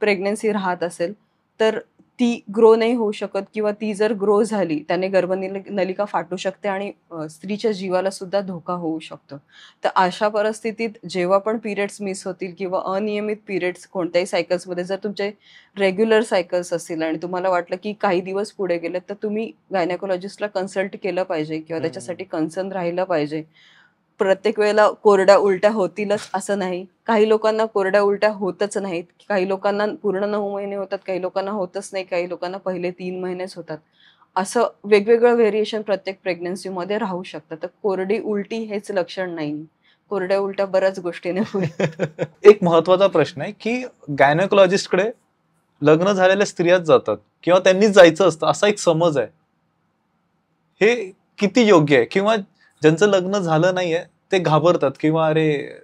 प्रेग्नन्सी राहत असेल तर ती ग्रो नाही होऊ शकत, किंवा ती जर ग्रो झाली त्याने गर्भनलिका फाटू शकते आणि स्त्रीच्या जीवाला सुद्धा धोका होऊ शकतो. तर अशा परिस्थितीत जेव्हा पण पिरियड्स मिस होतील किंवा अनियमित पिरियड्स कोणत्याही सायकल्समध्ये जर तुमचे रेग्युलर सायकल्स असतील आणि तुम्हाला वाटलं की काही दिवस पुढे गेलेत, तर तुम्ही गायनेकोलॉजिस्टला कन्सल्ट केलं पाहिजे किंवा त्याच्यासाठी कन्सर्न राहिलं पाहिजे. प्रत्येक वेळेला कोरड्या उलट्या होतीलच असं नाही. काही लोकांना कोरड्या उलट्या होतच नाहीत. काही लोकांना पूर्ण 9 महिने होतात, काही लोकांना होतच नाही, काही लोकांना पहिले 3 महिनेच होतात. असं वेगवेगळं व्हेरिएशन प्रत्येक प्रेग्नन्सीमध्ये राहू शकतं. तर कोरडी उलटी हेच लक्षण नाही. कोरड्या उलट्या बऱ्याच गोष्टीने होईल. एक महत्वाचा प्रश्न आहे की गायनेकोलॉजिस्टकडे लग्न झालेल्या स्त्रियाच जातात किंवा त्यांनीच जायचं असतं, असा एक समज आहे. हे किती योग्य आहे? किंवा ज्यांचं लग्न झालं नाहीये ते घाबरतात किंवा अरे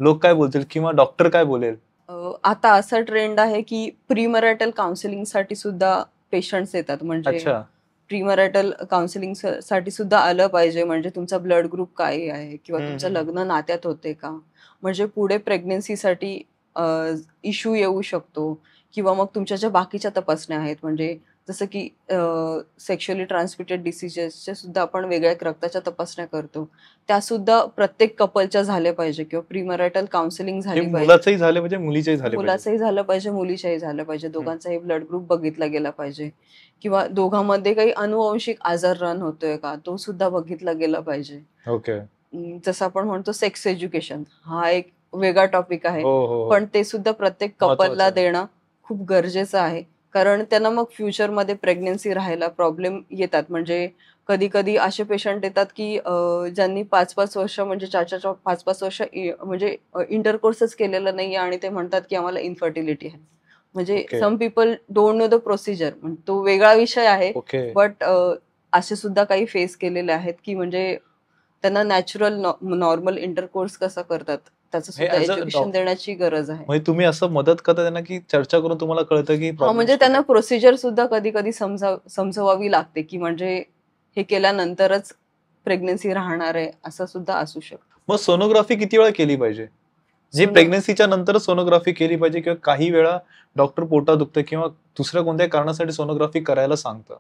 लोक काय बोलतील किंवा डॉक्टर काय बोलेल. आता असा ट्रेंड आहे की प्रीमॅरिटल काउन्सिलिंगसाठी सुद्धा पेशंट्स येतात. म्हणजे अच्छा. प्रीमॅरिटल काउन्सिलिंग साठी सुद्धा आलं पाहिजे. म्हणजे तुमचा ब्लड ग्रुप काय आहे किंवा तुमचं लग्न नात्यात होते का, म्हणजे पुढे प्रेग्नन्सीसाठी इश्यू येऊ शकतो. किंवा मग तुमच्या ज्या बाकीच्या तपासण्या आहेत, म्हणजे जसं की सेक्शुअली ट्रान्समिटेड डिसीजेसच्या सुद्धा आपण वेगळ्या रक्ताच्या तपासण्या करतो, त्या सुद्धा प्रत्येक कपलच्या झाल्या पाहिजे किंवा प्रीमॅरिटल काउन्सिलिंग झाली पाहिजे. मुलाचंही झालं पाहिजे, मुलीचंही झालं पाहिजे. मुलाचंही झालं पाहिजे, मुलीच्याही झालं पाहिजे. दोघांचाही ब्लड ग्रुप बघितला गेला पाहिजे. किंवा दोघांमध्ये काही अनुवंशिक आजार रन होतोय का, तो सुद्धा बघितला गेला पाहिजे. ओके. जसं आपण म्हणतो सेक्स एज्युकेशन, हा एक वेगळा टॉपिक आहे. हो, हो, हो. पण ते सुद्धा प्रत्येक महत्वाचं कपलला आहे. देणं खूप गरजेचं आहे. कारण त्यांना मग फ्युचरमध्ये प्रेग्नन्सी राहायला प्रॉब्लेम येतात. म्हणजे कधी कधी असे पेशंट येतात की ज्यांनी 5-5 वर्ष, म्हणजे 4-4, 5-5 वर्ष म्हणजे इंटरकोर्सच केलेलं नाहीये आणि ते म्हणतात की आम्हाला इन्फर्टिलिटी आहे. म्हणजे okay. Some people don't know the procedure. तो वेगळा विषय आहे. ओके. बट असे सुद्धा काही फेस केलेले आहेत की म्हणजे त्यांना नॅचरल नॉर्मल इंटरकोर्स कसा करतात त्याचं हे सुद्धा as a एज्युकेशन देण्याची गरज आहे. म्हणजे तुम्ही असं मदत करता त्यांना की चर्चा करून तुम्हाला कळतं की हा, म्हणजे problems त्यांना कुठे प्रोसिजर सुद्धा कधी कधी समजवावी लागते की म्हणजे हे केल्यानंतरच प्रेग्नन्सी राहणार आहे, असं सुद्धा असू शकतं. मग सोनोग्राफी किती वेळा केली पाहिजे? जे प्रेग्नन्सीच्या नंतरच सोनोग्राफी केली पाहिजे किंवा काही वेळा डॉक्टर पोटात दुखतं किंवा दुसऱ्या कोणत्याही कारणासाठी सोनोग्राफी करायला सांगतं?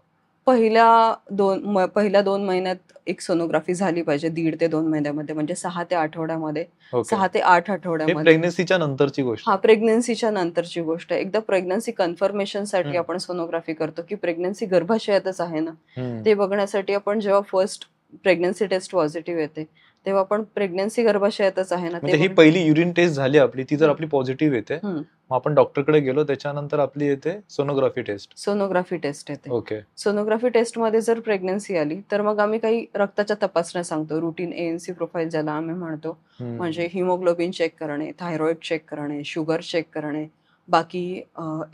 पहिल्या 2 महिन्यात एक सोनोग्राफी झाली पाहिजे, 1.5 ते 2 महिन्यामध्ये, म्हणजे 6 ते 8 आठवड्यामध्ये. ओके. 6 ते 8 हे आठवड्यामध्ये. प्रेग्नन्सीच्या नंतरची गोष्ट. हा, प्रेग्नन्सीच्या नंतरची गोष्ट आहे. एकदा प्रेग्नन्सी कन्फर्मेशनसाठी हम्म. आपण सोनोग्राफी करतो की प्रेग्नन्सी गर्भाशयातच आहे ना, हम्म. ते बघण्यासाठी आपण जेव्हा फर्स्ट प्रेग्नन्सी टेस्ट पॉझिटिव्ह येते तेव्हा आपण प्रेग्नन्सी गर्भाशयातच आहे ना म्हणजे ही ते पहिली युरिन टेस्ट झाली आपली, ती जर हम्म. आपली पॉझिटिव्ह येते हम्म. मग आपण डॉक्टरकडे गेलो, त्याच्यानंतर आपली येते सोनोग्राफी टेस्ट. सोनोग्राफी टेस्ट येते. ओके. सोनोग्राफी टेस्टमध्ये जर प्रेग्नन्सी आली तर मग आम्ही काही रक्ताच्या तपासण्या सांगतो. रुटीन ANC प्रोफाईल ज्याला आम्ही म्हणतो. म्हणजे हिमोग्लोबिन चेक करणे, थायरॉइड चेक करणे, शुगर चेक करणे, बाकी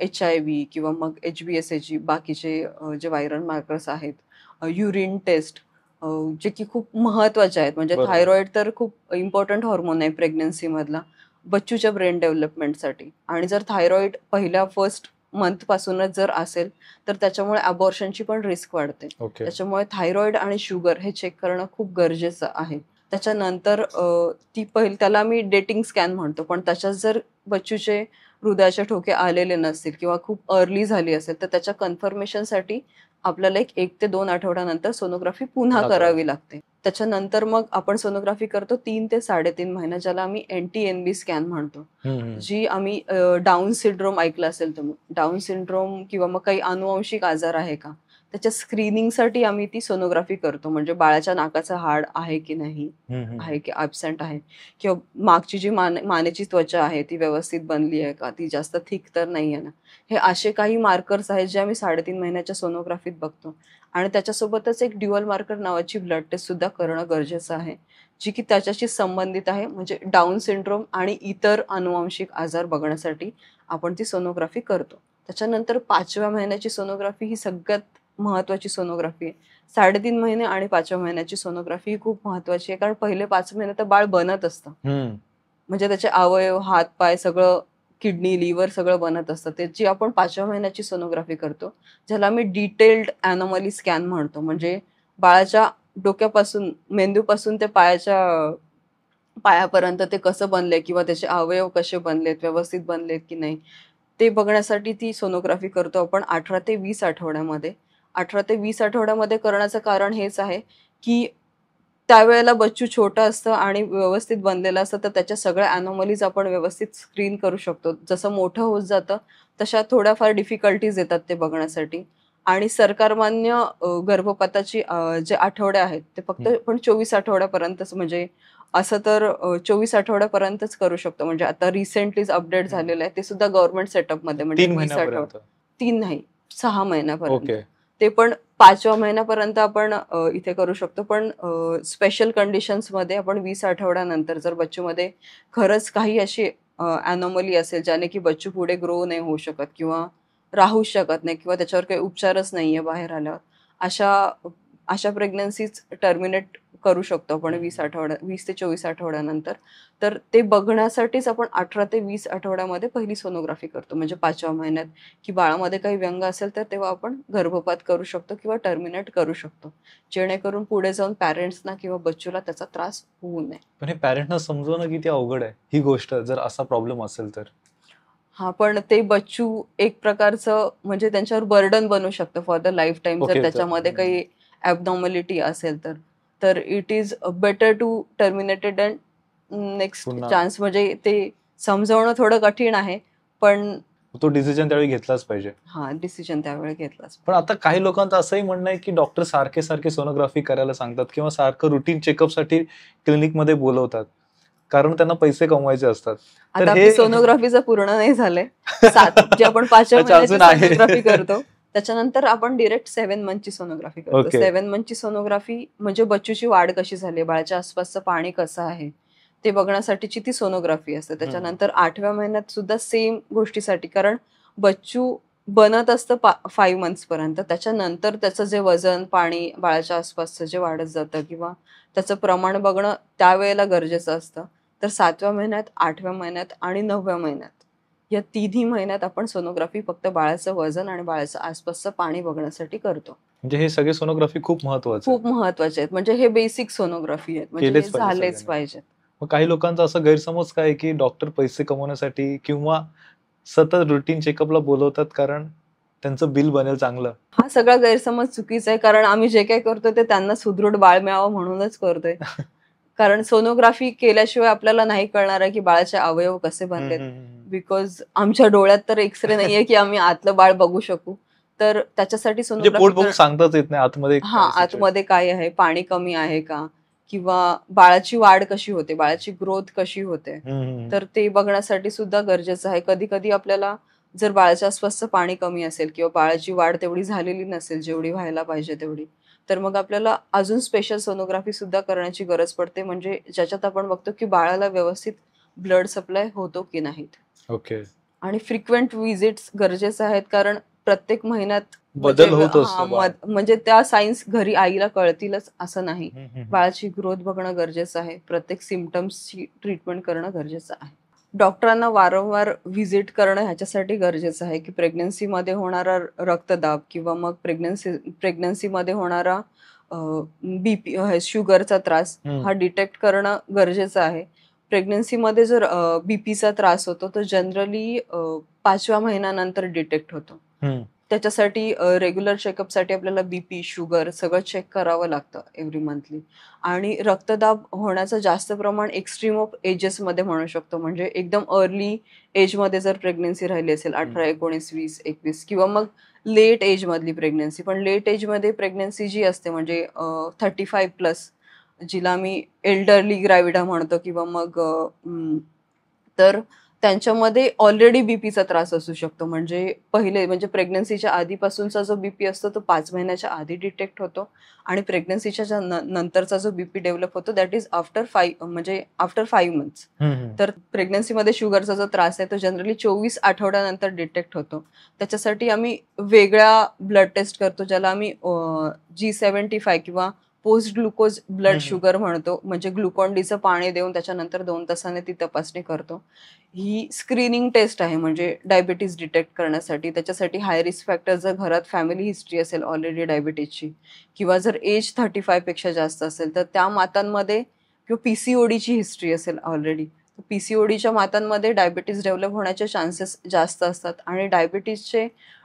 HIV किंवा मग HbSAg, बाकीचे जे व्हायरल मार्कर्स आहेत, युरिन टेस्ट, जे की खूप महत्वाचे आहेत. म्हणजे बरोबर. थायरॉइड तर खूप इम्पॉर्टंट हॉर्मोन आहे प्रेग्नन्सी मधला बच्चूच्या ब्रेन डेव्हलपमेंटसाठी. आणि जर थायरॉइड पहिल्या फर्स्ट मंथ पासूनच जर असेल तर त्याच्यामुळे अबॉर्शनची पण रिस्क वाढते. ओके. त्याच्यामुळे थायरॉइड आणि शुगर हे चेक करणं खूप गरजेचं आहे. त्याच्यानंतर त्याला आम्ही डेटिंग स्कॅन म्हणतो, पण त्याच्यात जर बच्चूचे हृदयाचे ठोके आलेले नसतील किंवा खूप अर्ली झाली असेल तर त्याच्या कन्फर्मेशनसाठी आपल्याला 1 ते 2 आठवड्यानंतर सोनोग्राफी पुन्हा करावी लागते. त्याच्यानंतर मग आपण सोनोग्राफी करतो 3 ते 3.5 महिना, ज्याला आम्ही NT-NB स्कॅन म्हणतो. जी आम्ही डाऊन सिंड्रोम ऐकलं असेल तुम्ही. डाऊन सिंड्रोम किंवा मग काही अनुवंशिक आजार आहे का? त्याच्या स्क्रीनिंगसाठी आम्ही ती सोनोग्राफी करतो. म्हणजे बाळाच्या नाकाचं हाड आहे की नाही, आहे की ॲब्सेंट आहे, किंवा मागची जी मानेची त्वचा आहे ती व्यवस्थित बनली आहे का? ती जास्त थिक तर नाही आहे ना? हे असे काही मार्कर्स आहेत जे आम्ही 3.5 महिन्याच्या सोनोग्राफीत बघतो. आणि त्याच्यासोबतच एक ड्युअल मार्कर नावाची ब्लड टेस्ट सुद्धा करणं गरजेचं आहे, जी की त्याच्याशी संबंधित आहे. म्हणजे डाऊन सिंड्रोम आणि इतर अनुवांशिक आजार बघण्यासाठी आपण ती सोनोग्राफी करतो. त्याच्यानंतर 5व्या महिन्याची सोनोग्राफी ही सगळ्यात महत्त्वाची सोनोग्राफी आहे. 3.5 महिने आणि 5व्या महिन्याची सोनोग्राफी ही खूप महत्त्वाची आहे, कारण पहिले 5 महिने तर बाळ बनत असतं. म्हणजे त्याचे अवयव, हात, पाय सगळं, किडनी, लिव्हर सगळं बनत असतं. त्याची आपण 5व्या महिन्याची सोनोग्राफी करतो, ज्याला आम्ही डिटेल्ड ॲनॉमली स्कॅन म्हणतो. म्हणजे बाळाच्या डोक्यापासून, मेंदूपासून ते पायापर्यंत ते कसं बनलंय किंवा त्याचे अवयव कसे बनलेत, व्यवस्थित बनलेत की नाही, ते बघण्यासाठी ती सोनोग्राफी करतो आपण 18 ते 20 आठवड्यामध्ये. 18 ते 20 आठवड्यामध्ये करण्याचं कारण हेच आहे, की त्यावेळेला बच्चू छोटं असतं आणि व्यवस्थित बनलेलं असतं, तर त्याच्या सगळ्या अॅनॉमलीज आपण व्यवस्थित स्क्रीन करू शकतो. जसं मोठं होत जातं, तशा थोड्याफार डिफिकल्टीज येतात ते बघण्यासाठी. आणि सरकारमान्य गर्भपाताची जे आठवडे आहेत, ते फक्त पण 24 आठवड्यापर्यंतच. म्हणजे असं तर 24 आठवड्यापर्यंतच करू शकतो. म्हणजे आता रिसेंटलीच अपडेट झालेलं आहे. ते सुद्धा गव्हर्नमेंट सेटअपमध्ये, म्हणजे 3 20 महिन्यापर्यंत. 3 नाही, 6 महिन्यापर्यंत. ओके. ते पण 5व्या महिन्यापर्यंत आपण इथे करू शकतो. पण स्पेशल कंडिशन्समध्ये आपण 20 आठवड्यानंतर जर बच्चूमध्ये खरंच काही अशी अॅनॉमली असेल, ज्याने की बच्चू पुढे ग्रो नाही होऊ शकत किंवा राहूच शकत नाही किंवा त्याच्यावर काही उपचारच नाहीये बाहेर आल्यावर, अशा अशा प्रेग्नन्सीज टर्मिनेट करू शकतो आपण 20 ते 24 आठवड्यानंतर. तर ते बघण्यासाठीच आपण 18 ते 20 आठवड्यामध्ये पहिली सोनोग्राफी करतो. म्हणजे 5व्या महिन्यात, की बाळामध्ये काही व्यंग असेल तर तेव्हा आपण गर्भपात करू शकतो किंवा टर्मिनेट करू शकतो, जेणेकरून पुढे जाऊन पॅरेंट्सना किंवा बच्चूला त्याचा त्रास होऊ नये. पण हे पॅरेंटना समजवणं किती अवघड आहे ही गोष्ट, जर असा प्रॉब्लेम असेल तर. हां, पण ते बच्चू एक प्रकारचं म्हणजे त्यांच्यावर बर्डन बनू शकतं फॉर द लाईफ टाईम, जर ओके. त्याच्यामध्ये काही ॲबनॉर्मॅलिटी असेल तर. तर it is better to terminate it and next पुन्हा चान्स. म्हणजे ते समजावणं थोडं कठीण आहे, पण तो डिसिजन त्यावेळी घेतलाच पाहिजे. हां, डिसिजन त्यावेळी घेतलाच पण पाहिजे. आता काही लोकांचं असंही म्हणणं आहे, की डॉक्टर सारखे सोनोग्राफी करायला सांगतात किंवा सारखं रुटीन चेकअपसाठी क्लिनिकमध्ये बोलवतात. कारण त्यांना पैसे कमवायचे असतात. तर आता हे आपली सोनोग्राफीचं पूर्ण नाही झालंय. जे आपण 5व्या अच्छा, महिन्याची अजून आहे. सोनोग्राफी करतो, त्याच्यानंतर आपण डायरेक्ट 7 मंथची सोनोग्राफी करतो. ओके. 7 मंथची सोनोग्राफी म्हणजे बच्चूची वाढ कशी झाली, बाळाच्या आसपासचं पाणी कसं आहे, ते बघण्यासाठीची ती सोनोग्राफी असते. त्याच्यानंतर 8व्या महिन्यात सुद्धा सेम गोष्टीसाठी, कारण बच्चू बनत असतं 5 मंथ्सपर्यंत. त्याच्यानंतर त्याचं जे वजन, पाणी बाळाच्या आसपासचं जे वाढत जातं किंवा त्याचं प्रमाण बघणं त्यावेळेला गरजेचं असतं. तर 7व्या महिन्यात, 8व्या महिन्यात आणि 9व्या महिन्यात, या तिन्ही महिन्यात आपण सोनोग्राफी फक्त बाळाचं वजन आणि बाळाचं आसपासचं पाणी बघण्यासाठी करतो. म्हणजे हे सगळे सोनोग्राफी खूप महत्वाचे खूप महत्वाचे आहेत. म्हणजे हे बेसिक सोनोग्राफी आहेत. म्हणजे हे केलेच पाहिजे झालेच सगळ्यांनी. पाहिजेत. मग काही लोकांचा असा गैरसमज काय आहे, की डॉक्टर पैसे कमवण्यासाठी किंवा सतत रुटीन चेकअपला बोलवतात कारण त्यांचं बिल बनेल चांगलं. हा सगळा गैरसमज चुकीचा आहे, कारण आम्ही जे काही करतो ते त्यांना सुदृढ बाळ मिळावं म्हणूनच करतोय. कारण सोनोग्राफी केल्याशिवाय आपल्याला नाही कळणार आहे की बाळाचे अवयव कसे बनलेत. बिकॉज आमच्या डोळ्यात तर एक्सरे नाहीये की आम्ही आतलं बाळ बघू शकू. तर त्याच्यासाठी म्हणजे पोट बघून सोनोग्राफी सांगताच येत नाही आतमध्ये काय situation. आतमध्ये काय आहे, पाणी कमी आहे का, किंवा बाळाची वाढ कशी होते, बाळाची ग्रोथ कशी होते, तर ते बघण्यासाठी सुद्धा गरजेचं आहे. कधी कधी आपल्याला जर बाळाच्या आसपासचं पाणी कमी असेल किंवा बाळाची वाढ तेवढी झालेली नसेल जेवढी व्हायला पाहिजे तेवढी, तर मग आपल्याला अजून स्पेशल सोनोग्राफी सुद्धा करण्याची गरज पडते. म्हणजे ज्याच्यात आपण बघतो की बाळाला व्यवस्थित ब्लड सप्लाय होतो की नाहीत. ओके. आणि फ्रिक्वेंट विजिट्स गरजेचे आहेत, कारण प्रत्येक महिन्यात बदल होत असतो. म्हणजे त्या सायन्स घरी आईला कळतीलच असं नाही. बाळाची ग्रोथ बघणं गरजेचं आहे. प्रत्येक सिम्पटम्सची ट्रीटमेंट करणं गरजेचं आहे. डॉक्टरांना वारंवार व्हिजिट करणं ह्याच्यासाठी गरजेचं आहे की प्रेग्नन्सीमध्ये होणारा रक्तदाब किंवा मग प्रेग्नन्सीमध्ये होणारा बीपी शुगरचा त्रास हा डिटेक्ट करणं गरजेचं आहे. प्रेग्नन्सीमध्ये जर बीपीचा त्रास होतो तो जनरली 5व्या महिन्यानंतर डिटेक्ट होतो. त्याच्यासाठी रेग्युलर चेकअपसाठी आपल्याला बीपी, शुगर सगळं चेक करावं लागतं एव्हरी मंथली. आणि रक्तदाब होण्याचं जास्त प्रमाण एक्स्ट्रीम ऑफ एजेसमध्ये म्हणू शकतो. म्हणजे एकदम अर्ली एजमध्ये जर प्रेग्नन्सी राहिली असेल 18, 19, 20, 21 किंवा मग लेट एजमधली प्रेग्नन्सी. पण लेट एजमध्ये प्रेग्नन्सी जी असते म्हणजे 35+, जिला आम्ही एल्डरली ग्रॅव्हिडा म्हणतो किंवा मग तर त्यांच्यामध्ये ऑलरेडी बीपीचा त्रास असू शकतो. म्हणजे प्रेग्नन्सीच्या आधीपासूनचा जो बीपी असतो तो 5 महिन्याच्या आधी डिटेक्ट होतो आणि प्रेग्नन्सीच्या नंतरचा जो बीपी डेव्हलप होतो दॅट इज आफ्टर 5 मंथ्स. तर प्रेग्नन्सीमध्ये शुगरचा जो त्रास आहे तो जनरली 24 आठवड्यानंतर डिटेक्ट होतो. त्याच्यासाठी आम्ही वेगळ्या ब्लड टेस्ट करतो ज्याला आम्ही G75 किंवा पोस्ट ग्लुकोज ब्लड शुगर म्हणतो. म्हणजे ग्लुकॉन डीचं पाणी देऊन त्याच्यानंतर 2 तासाने ती तपासणी करतो. ही स्क्रीनिंग टेस्ट आहे म्हणजे डायबिटीज डिटेक्ट करण्यासाठी. त्याच्यासाठी हाय रिस्क फॅक्टर जर घरात फॅमिली हिस्ट्री असेल ऑलरेडी डायबिटीजची किंवा जर एज 35 पेक्षा जास्त असेल तर त्या मातांमध्ये किंवा पीसीओडीची हिस्ट्री असेल ऑलरेडी, पीसीओडीच्या मातांमध्ये डायबिटीज डेव्हलप होण्याचे चान्सेस जास्त असतात. आणि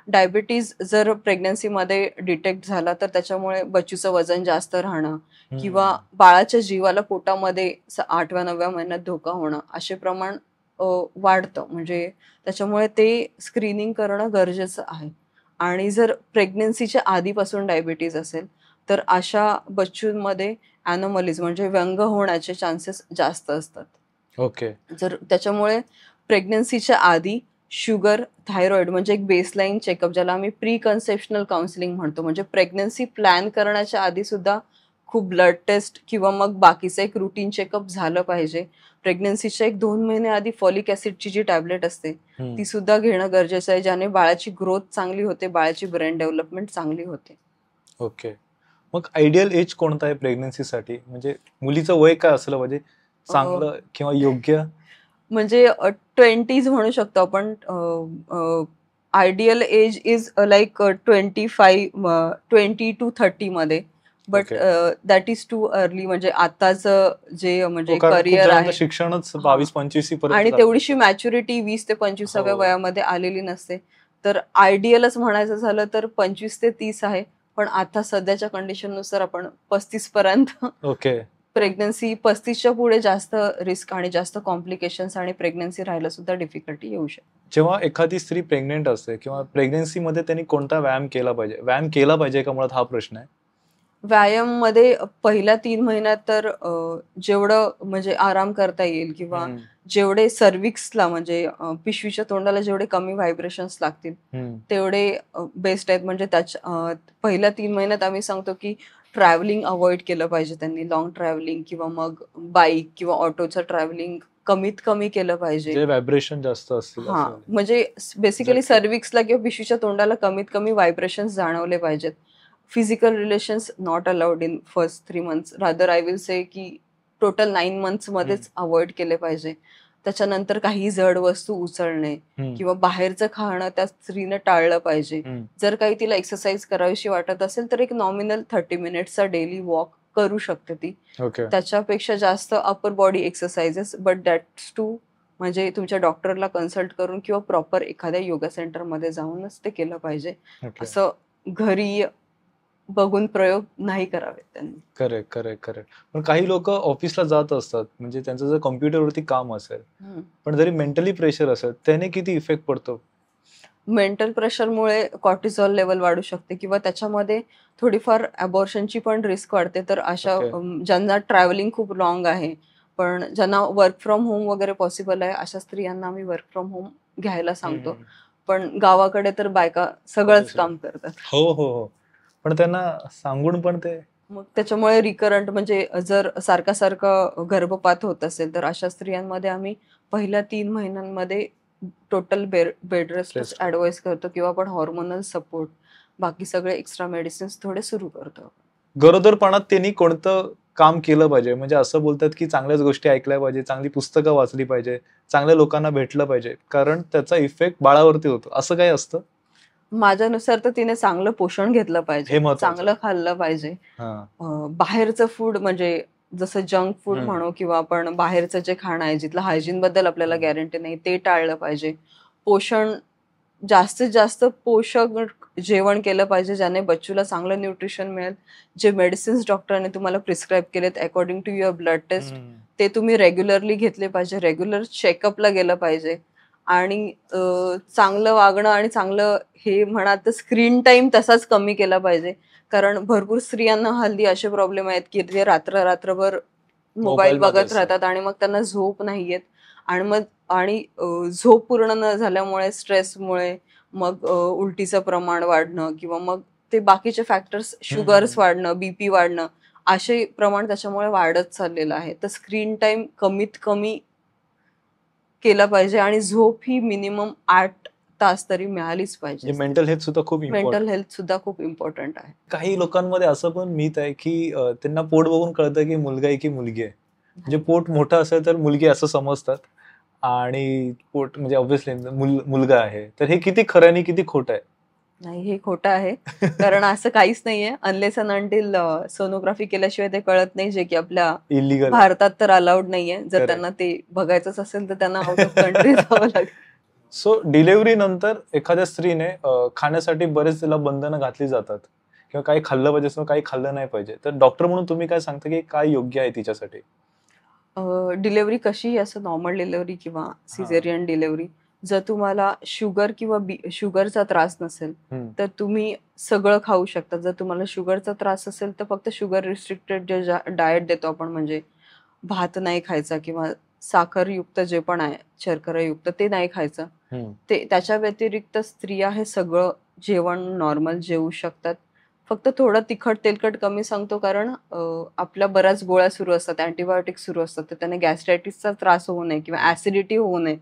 डायबिटीज जर प्रेग्नन्सीमध्ये डिटेक्ट झाला तर त्याच्यामुळे बच्चूचं वजन जास्त राहणं किंवा बाळाच्या जीवाला पोटामध्ये 8व्या 9व्या महिन्यात धोका होणं असे प्रमाण वाढतं. म्हणजे त्याच्यामुळे ते स्क्रीनिंग करणं गरजेचं आहे. आणि जर प्रेग्नन्सीच्या आधीपासून डायबिटीज असेल तर अशा बच्चूंमध्ये ॲनोमलीज म्हणजे व्यंग होण्याचे चान्सेस जास्त असतात. ओके. जर त्याच्यामुळे प्रेग्नन्सीच्या आधी शुगर, थायरॉइड म्हणजे एक बेसलाईन चेकअप ज्याला आम्ही प्री कन्सेप्शनल काउन्सिलिंग म्हणतो. म्हणजे प्रेग्नन्सी प्लॅन करण्याच्या आधी सुद्धा खूप ब्लड टेस्ट किंवा मग बाकीचं एक रुटीन चेकअप झालं पाहिजे. प्रेग्नन्सीच्या 1-2 महिने आधी फॉलिक ऍसिडची जी टॅबलेट असते ती सुद्धा घेणं गरजेचं आहे ज्याने बाळाची ग्रोथ चांगली होते, बाळाची ब्रेन डेव्हलपमेंट चांगली होते. ओके. मग आयडियल एज कोणता आहे प्रेग्नन्सीसाठी? म्हणजे मुलीचं वय काय असलं पाहिजे चांगलं किंवा योग्य? म्हणजे 20s म्हणू शकतो आपण. Ideal age is like 20 to 30 मध्ये. But that is too early. म्हणजे आताचं जे म्हणजे करिअर आहे शिक्षणच 22-25 आणि तेवढीशी मॅच्युरिटी 20 ते 25व्या वयामध्ये आलेली नसते. तर आयडियलच म्हणायचं झालं तर 25 ते 30 आहे. पण आता सध्याच्या कंडिशननुसार आपण 35 पर्यंत. ओके. प्रेग्नन्सी 35च्या पुढे जास्त रिस्क आणि जास्त कॉम्प्लिकेशन्स आणि प्रेग्नन्सी राहायला सुद्धा डिफिकल्टी येऊ शकते. जेव्हा एखादी स्त्री प्रेग्नेंट असते किंवा प्रेग्नन्सीमध्ये त्यांनी कोणता व्यायाम केला पाहिजे? व्यायाम केला पाहिजे का? मुळात हा प्रश्न आहे. व्यायाम मध्ये पहिल्या 3 महिन्यात तर जेवढं म्हणजे आराम करता येईल किंवा जेवढे सर्व्हिक्सला म्हणजे पिशवीच्या तोंडाला जेवढे कमी व्हायब्रेशन्स लागतील तेवढे बेस्ट आहेत. म्हणजे पहिल्या 3 महिन्यात आम्ही सांगतो की ट्रॅव्हलिंग अवॉइड केलं पाहिजे त्यांनी. लॉंग ट्रॅव्हलिंग किंवा मग बाईक किंवा ऑटोचं ट्रॅव्हलिंग कमीत कमी केलं पाहिजे. व्हायब्रेशन जास्त असतील. म्हणजे बेसिकली सर्व्हिक्सला किंवा पिशवीच्या तोंडाला कमीत कमी व्हायब्रेशन्स जाणवले पाहिजेत. Physical relations not allowed in first 3 months. Rather I will say की टोटल 9 months मध्येच अवॉइड केले पाहिजे. त्याच्यानंतर काही जड वस्तू उचलणे किंवा बाहेरचं खाणं त्या स्त्रीने टाळलं पाहिजे. जर काही तिला एक्सरसाइज करावीशी वाटत असेल तर एक नॉमिनल 30 मिनिट्सचा डेली वॉक करू शकते ती. त्याच्यापेक्षा जास्त upper body exercises but that's too म्हणजे तुमच्या डॉक्टरला कन्सल्ट करून किंवा प्रॉपर एखाद्या योगा सेंटरमध्ये जाऊनच ते केलं पाहिजे. असं घरी बघून प्रयोग नाही करावे त्यांनी. करेक्ट. पण काही लोक ऑफिसला जात असतात म्हणजे त्यांचं जर कॉम्प्युटरवरती काम असेल पण जरी मेंटली प्रेशर असेल त्याने किती इफेक्ट पडतो? मेंटल प्रेशरमुळे कॉर्टिसॉल लेवल वाढू शकते किंवा त्याच्यामध्ये थोडीफार अबॉर्शनची पण रिस्क वाढते. तर अशा ज्यांना ट्रॅव्हलिंग खूप लॉंग आहे पण ज्यांना वर्क फ्रॉम होम वगैरे पॉसिबल आहे अशा स्त्रियांना आम्ही वर्क फ्रॉम होम घ्यायला सांगतो. पण गावाकडे तर बायका सगळंच काम करतात. हो. पण त्यांना सांगून पण ते मग त्याच्यामुळे रिकरंट म्हणजे जर सारखा गर्भपात होत असेल तर अशा स्त्रियांमध्ये आम्ही पहिल्या 3 महिन्यांमध्ये टोटल बेड रेस्ट ऍडवाइस करतो किंवा आपण हॉर्मोनल सपोर्ट बाकी सगळे एक्स्ट्रा मेडिसिन्स थोडे सुरू करतो. गरोदरपणात त्यांनी कोणतं काम केलं पाहिजे? म्हणजे असं बोलतात की चांगल्याच गोष्टी ऐकल्या पाहिजे, चांगली पुस्तकं वाचली पाहिजे, चांगल्या लोकांना भेटलं पाहिजे, कारण त्याचा इफेक्ट बाळावरती होतो. असं काही असतं? माझ्यानुसार तर तिने चांगलं पोषण घेतलं हे पाहिजे, महत्वाचं. चांगलं खाल्लं पाहिजे. हां. बाहेरचं फूड म्हणजे जसं जंक फूड हम्म. म्हणू किंवा आपण बाहेरचं जे खाणं आहे जिथलं हायजीन बद्दल आपल्याला गॅरंटी नाही ते टाळलं पाहिजे. पोषण जास्तीत जास्त पोषक जेवण केलं पाहिजे ज्याने बच्चूला चांगलं न्यूट्रिशन मिळेल. जे मेडिसिन्स डॉक्टरांनी तुम्हाला प्रिस्क्राईब केलेत according to your blood test ते तुम्ही रेग्युलरली घेतले पाहिजे. रेग्युलर चेकअपला गेलं पाहिजे आणि चांगलं वागणं आणि चांगलं हे म्हणा तर स्क्रीन टाइम तसाच कमी केला पाहिजे. कारण भरपूर स्त्रियांना हल्ली असे प्रॉब्लेम आहेत की ते रात्रभर मोबाईल बघत राहतात आणि मग त्यांना झोप नाही येत आणि झोप पूर्ण न झाल्यामुळे स्ट्रेसमुळे मग उलटीचं प्रमाण वाढणं किंवा मग ते बाकीचे फॅक्टर्स शुगर्स वाढणं, बीपी वाढणं असे प्रमाण त्याच्यामुळे वाढत चाललेलं आहे. तर स्क्रीन टाइम कमीत कमी केला पाहिजे आणि झोप ही मिनिमम 8 तास तरी मिळालीच पाहिजे. मेंटल हेल्थ सुद्धा खूप मेंटल हेल्थ सुद्धा खूप इम्पॉर्टंट आहे. काही लोकांमध्ये असं पण मिथ आहे की त्यांना पोट बघून कळतं की मुलगा आहे की मुलगी आहे. म्हणजे पोट मोठं असेल तर मुलगी असं समजतात आणि पोट म्हणजे ऑब्व्हियसली मुलगा आहे. तर हे किती खरं आणि किती खोटं आहे? नाही, हे खोटं आहे. कारण असं काहीच नाहीये. अनलेस अँड अंटिल सोनोग्राफी केल्याशिवाय ते कळत नाही, जे की आपल्या इलिगल भारतात तर अलाउड नाहीये. जर Correct. त्यांना ते बघायचंच असेल तर त्यांना आउट ऑफ कंट्री जावं लागेल. सो डिलिव्हरी नंतर एखाद्या स्त्रीने खाण्यासाठी बरेच तिला बंधनं घातली जातात किंवा काही खाल्लं पाहिजे किंवा काही खाल्लं नाही पाहिजे. तर डॉक्टर म्हणून तुम्ही काय सांगता की काय योग्य आहे तिच्यासाठी? डिलिव्हरी कशीही असो, नॉर्मल डिलिव्हरी किंवा सिझेरियन डिलिव्हरी, जर तुम्हाला शुगर किंवा शुगरचा त्रास नसेल तर तुम्ही सगळं खाऊ शकता. जर तुम्हाला शुगरचा त्रास असेल तर फक्त शुगर रिस्ट्रिक्टेड जे डाएट देतो आपण, म्हणजे भात नाही खायचा किंवा साखरयुक्त जे पण आहे, शर्करायुक्त ते नाही खायचं. ते त्याच्या व्यतिरिक्त स्त्रिया हे सगळं जेवण नॉर्मल जेवू शकतात. फक्त थोडं तिखट तेलकट कमी सांगतो, कारण आपल्या बऱ्याच गोळ्या सुरू असतात, अँटिबायोटिक सुरू असतात, तर त्याने गॅस्ट्रायटिसचा त्रास होऊ नये किंवा ऍसिडिटी होऊ नये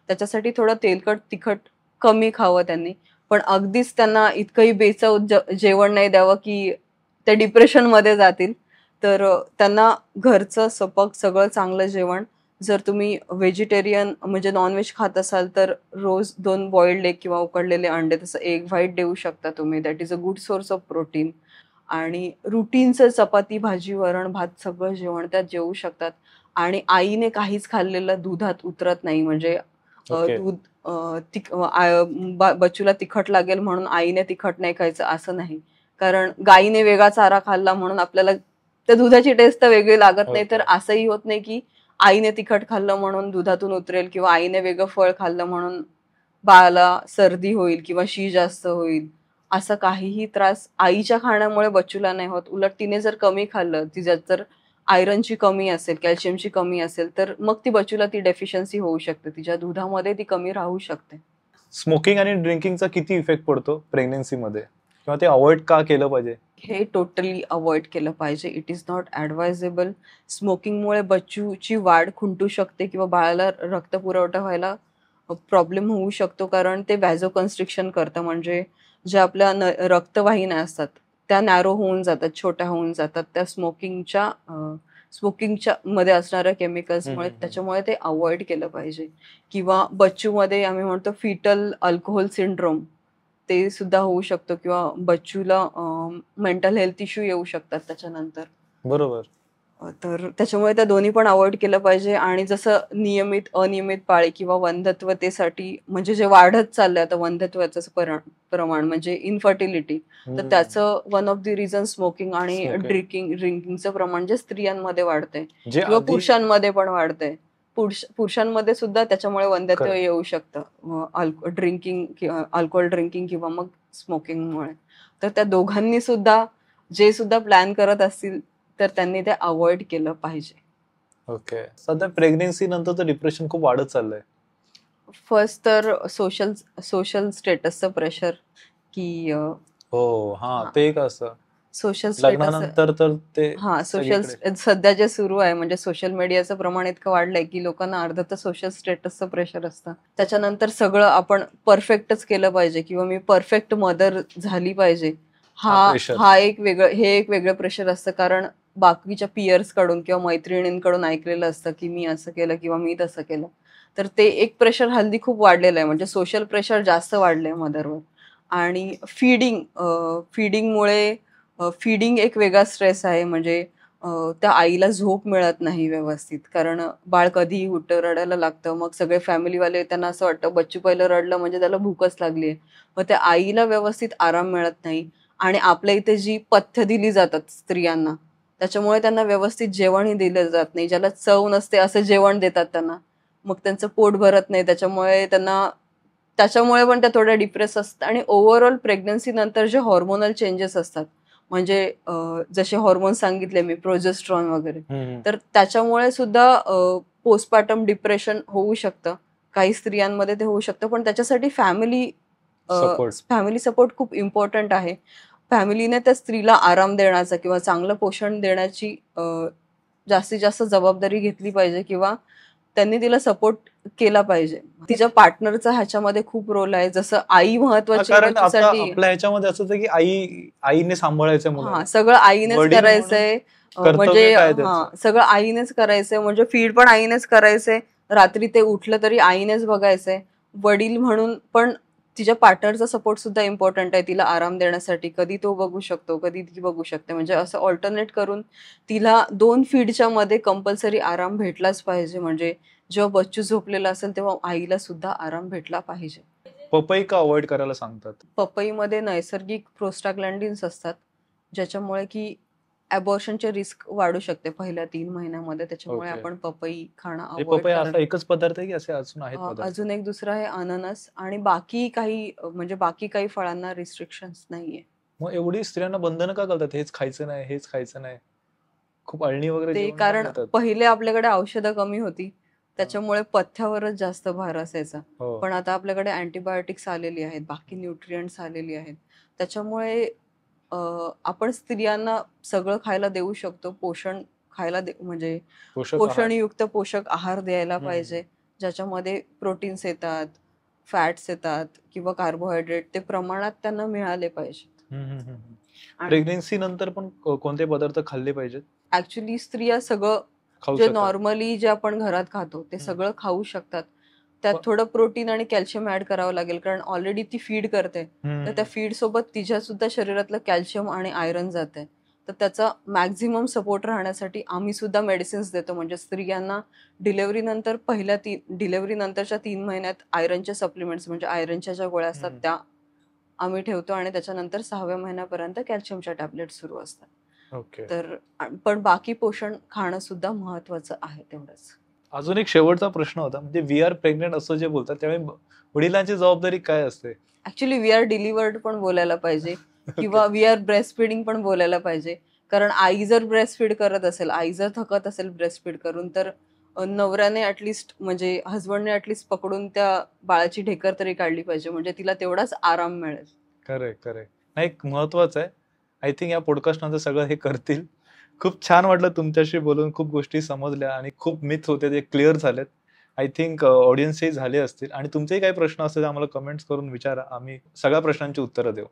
त्याच्यासाठी थोडं तेलकट तिखट कमी खावं त्यांनी. पण अगदीच त्यांना इतकंही बेचव जेवण नाही द्यावं की ते डिप्रेशनमध्ये जातील. तर त्यांना घरचं सपक सगळं चांगलं जेवण, जर तुम्ही व्हेजिटेरियन म्हणजे नॉनव्हेज खात असाल तर रोज 2 बॉइल्ड एग किंवा उकडलेले अंडे, तसं एग व्हाईट देऊ शकता तुम्ही. That is a good source of protein. आणि रुटीनचं चपाती, भाजी, वरण, भात सगळं जेवण त्यात जेवू शकतात. आणि आईने काहीच खाल्लेलं दुधात उतरत नाही. म्हणजे दूध बच्चूला तिखट लागेल म्हणून आईने तिखट नाही खायचं असं नाही. कारण गाईने वेगळा चारा खाल्ला म्हणून आपल्याला त्या दुधाची टेस्ट तर वेगळी लागत नाही. तर असंही होत नाही की आईने तिखट खाल्लं म्हणून दुधातून उतरेल किंवा आईने वेगळं फळ खाल्लं म्हणून बाळाला सर्दी होईल किंवा शी जास्त होईल. असं काहीही त्रास आईच्या खाण्यामुळे बच्चूला नाही होत. उलट तिने जर कमी खाल्लं, तिच्यात जर आयरनची कमी असेल, कॅल्शियमची कमी असेल, तर मग ती बच्चूला ती डेफिशियन्सी होऊ शकते. तिच्या दुधामध्ये ती कमी राहू शकते. स्मोकिंग आणि ड्रिंकिंगचा किती इफेक्ट पडतो प्रेग्नन्सीमध्ये किंवा ते अवॉइड का केलं पाहिजे? हे टोटली अवॉइड केलं पाहिजे. It is not advisable. स्मोकिंगमुळे बच्चूची वाढ खुंटू शकते किंवा बाळाला रक्तपुरवठा व्हायला प्रॉब्लेम होऊ शकतो. कारण ते व्हॅझोकन्स्ट्रिक्शन करतं. म्हणजे ज्या आपल्या रक्तवाहिन्या असतात त्या नॅरो होऊन जातात, छोट्या होऊन जातात त्या स्मोकिंगच्या मध्ये असणाऱ्या केमिकल्समुळे. त्याच्यामुळे ते अवॉइड केलं पाहिजे. किंवा बच्चूमध्ये आम्ही म्हणतो फिटल अल्कोहोल सिंड्रोम, ते सुद्धा होऊ शकतो किंवा बच्चूला मेंटल हेल्थ इश्यू येऊ शकतात त्याच्यानंतर. बरोबर. तर त्याच्यामुळे त्या दोन्ही पण अवॉइड केलं पाहिजे. आणि जसं अनियमित पाळी किंवा वंध्यत्वतेसाठी, म्हणजे जे वाढत चाललंय आता वंध्यत्वाचं प्रमाण म्हणजे इन्फर्टिलिटी, तर त्याचं one of the reason smoking आणि ड्रिंकिंगचं प्रमाण जे स्त्रियांमध्ये वाढतंय किंवा पुरुषांमध्ये पण वाढतंय. पुरुषांमध्ये सुद्धा त्याच्यामुळे वंध्यत्व येऊ शकतं, अल्कोहोल ड्रिंकिंग किंवा मग स्मोकिंगमुळे. तर त्या दोघांनी सुद्धा जे सुद्धा प्लॅन करत असतील तर त्यांनी ते अवॉइड केलं पाहिजे. ओके. सध्या प्रेग्नन्सी नंतर डिप्रेशन खूप वाढत चाललंय. फर्स्ट तर सोशल स्टेटसचं प्रेशर की हो, हा ते एक असं सोशल स्टेटस. लग्नानंतर तर ते हा, सोशल सध्या जे सुरू आहे म्हणजे सोशल मीडियाचं प्रमाण इतकं वाढलंय की लोकांना अर्ध तर सोशल स्टेटसचं प्रेशर असतं. त्याच्यानंतर सगळं आपण परफेक्टच केलं पाहिजे किंवा मी परफेक्ट मदर झाली पाहिजे, हे एक वेगळं प्रेशर असतं. कारण बाकीच्या पियर्स कडून किंवा मैत्रिणींकडून ऐकलेलं असतं की मी असं केलं किंवा मी तसं केलं. तर ते एक प्रेशर हल्ली खूप वाढलेलं आहे, म्हणजे सोशल प्रेशर जास्त वाढलंय मदरवर. आणि फीडिंगमुळे फीडिंग एक वेगळा स्ट्रेस आहे. म्हणजे त्या आईला झोप मिळत नाही व्यवस्थित, कारण बाळ कधीही उठतं, रडायला लागतं. मग सगळे फॅमिलीवाले त्यांना असं वाटतं बच्चू पहिलं रडलं म्हणजे त्याला भूकच लागली आहे. मग त्या आईला व्यवस्थित आराम मिळत नाही. आणि आपल्या इथे जी पथ्य दिली जातात स्त्रियांना, त्याच्यामुळे त्यांना व्यवस्थित जेवणही दिलं जात नाही. ज्याला चव नसते असं जेवण देतात त्यांना. मग त्यांचं पोट भरत नाही, त्याच्यामुळे पण त्या थोड्या डिप्रेस असतात. आणि ओव्हरऑल प्रेग्नन्सी नंतर जे हॉर्मोनल चेंजेस असतात, म्हणजे जसे हॉर्मोन सांगितले मी, प्रोजेस्ट्रॉन वगैरे, तर त्याच्यामुळे सुद्धा पोस्टपार्टम डिप्रेशन होऊ शकतं. काही स्त्रियांमध्ये ते होऊ शकतं. पण त्याच्यासाठी फॅमिली सपोर्ट खूप इम्पॉर्टंट आहे. फॅमिलीने त्या स्त्रीला आराम देण्याचा किंवा चांगलं पोषण देण्याची जास्तीत जास्त जबाबदारी घेतली पाहिजे किंवा त्यांनी तिला सपोर्ट केला पाहिजे. तिच्या पार्टनरचा ह्याच्यामध्ये खूप रोल आहे. जसं आई महत्वाची आपल्या ह्याच्यामध्ये असं होतं की आईने सांभाळायचं, हा, सगळं आईनेच करायचंय. म्हणजे सगळं आईनेच करायचंय, म्हणजे फीड पण आईनेच करायचंय, रात्री ते उठलं तरी आईनेच बघायचंय. वडील म्हणून पण तिच्या पार्टनरचा सपोर्ट सुद्धा इम्पॉर्टंट आहे तिला आराम देण्यासाठी. कधी तो बघू शकतो, कधी ती बघू शकते. म्हणजे असं ऑल्टरनेट करून तिला 2 फीडच्या मध्ये कंपल्सरी आराम भेटलाच पाहिजे. म्हणजे जेव्हा बच्चू झोपलेला असेल तेव्हा आईला सुद्धा आराम भेटला पाहिजे. पपई का अवॉइड करायला सांगतात? पपईमध्ये नैसर्गिक प्रोस्टाग्लॅन्डिन्स असतात, ज्याच्यामुळे की अबॉर्शनचे रिस्क वाढू शकते पहिल्या 3 महिन्यामध्ये. त्याच्यामुळे आपण पपई खाणं अवॉइड करायचं. एकच पदार्थ आहे की असे अजून आहेत पदार्थ? अजून एक दुसरा आहे अननस. आणि बाकी काही फळांना रिस्ट्रिक्शन्स नाहीये. मग एवढी स्त्रियांना बंधनं का घालतात? हेच खायचं नाही, हेच खायचं नाही, खूप अळणी वगैरे? ते कारण पहिले आपल्याकडे औषधं कमी होती, त्याच्यामुळे पथ्यावरच जास्त भार असायचा. पण आता आपल्याकडे अँटीबायोटिक्स आलेली आहेत, बाकी न्यूट्रिएंट्स आलेली आहेत. त्याच्यामुळे आपण स्त्रियांना सगळं खायला देऊ शकतो. म्हणजे पोषणयुक्त पोषक आहार द्यायला पाहिजे, ज्याच्यामध्ये प्रोटीन्स येतात, फॅट्स येतात किंवा कार्बोहायड्रेट ते प्रमाणात त्यांना मिळाले पाहिजेत. प्रेग्नन्सी नंतर पण कोणते पदार्थ खाल्ले पाहिजेत? ऍक्च्युली स्त्रिया सगळं जे नॉर्मली जे आपण घरात खातो ते सगळं खाऊ शकतात. त्यात थोडं प्रोटीन आणि कॅल्शियम ऍड करावं लागेल, कारण ऑलरेडी ती फीड करते. तर त्या फीड सोबत तिच्या सुद्धा शरीरातलं कॅल्शियम आणि आयरन जाते. तर त्याचा मॅक्झिमम सपोर्ट राहण्यासाठी आम्ही सुद्धा मेडिसिन्स देतो. म्हणजे स्त्रियांना डिलेव्हरी नंतरच्या 3 महिन्यात आयरनचे सप्लिमेंट्स, म्हणजे आयरनच्या ज्या गोळ्या असतात त्या आम्ही ठेवतो. आणि त्याच्यानंतर 6व्या महिन्यापर्यंत कॅल्शियमच्या टॅबलेट सुरू असतात. तर पण बाकी पोषण खाणं सुद्धा महत्वाचं आहे तेवढंच. अजून एक शेवटचा प्रश्न होता, म्हणजे वी आर प्रेग्नेंट असं जे बोलतात त्यावेळी वडिलांची जबाबदारी काय असते? ऍक्च्युली वी आर डिलिव्हर्ड पण बोलायला पाहिजे किंवा वी आर ब्रेस्ट फीडिंग पण बोलायला पाहिजे. कारण आई जर ब्रेस्ट फीड करत असेल, आई जर थकत असेल ब्रेस्ट फीड करून, तर नवऱ्याने ऍटलिस्ट, म्हणजे हजबंडने ऍटलिस्ट पकडून त्या बाळाची ढेकर तरी काढली पाहिजे, म्हणजे तिला तेवढाच आराम मिळेल. खरंय. नाही, महत्वाचं आहे. आय थिंक या पॉडकास्ट नंतर सगळं हे करतील. खूप छान वाटलं तुमच्याशी बोलून, खूप गोष्टी समजल्या आणि खूप मिथ होते ते क्लिअर झालेत. आय थिंक ऑडियन्सही झाले असतील. आणि तुमचेही काही प्रश्न असतील आम्हाला कमेंट्स करून विचारा, आम्ही सगळ्या प्रश्नांची उत्तरं देऊ.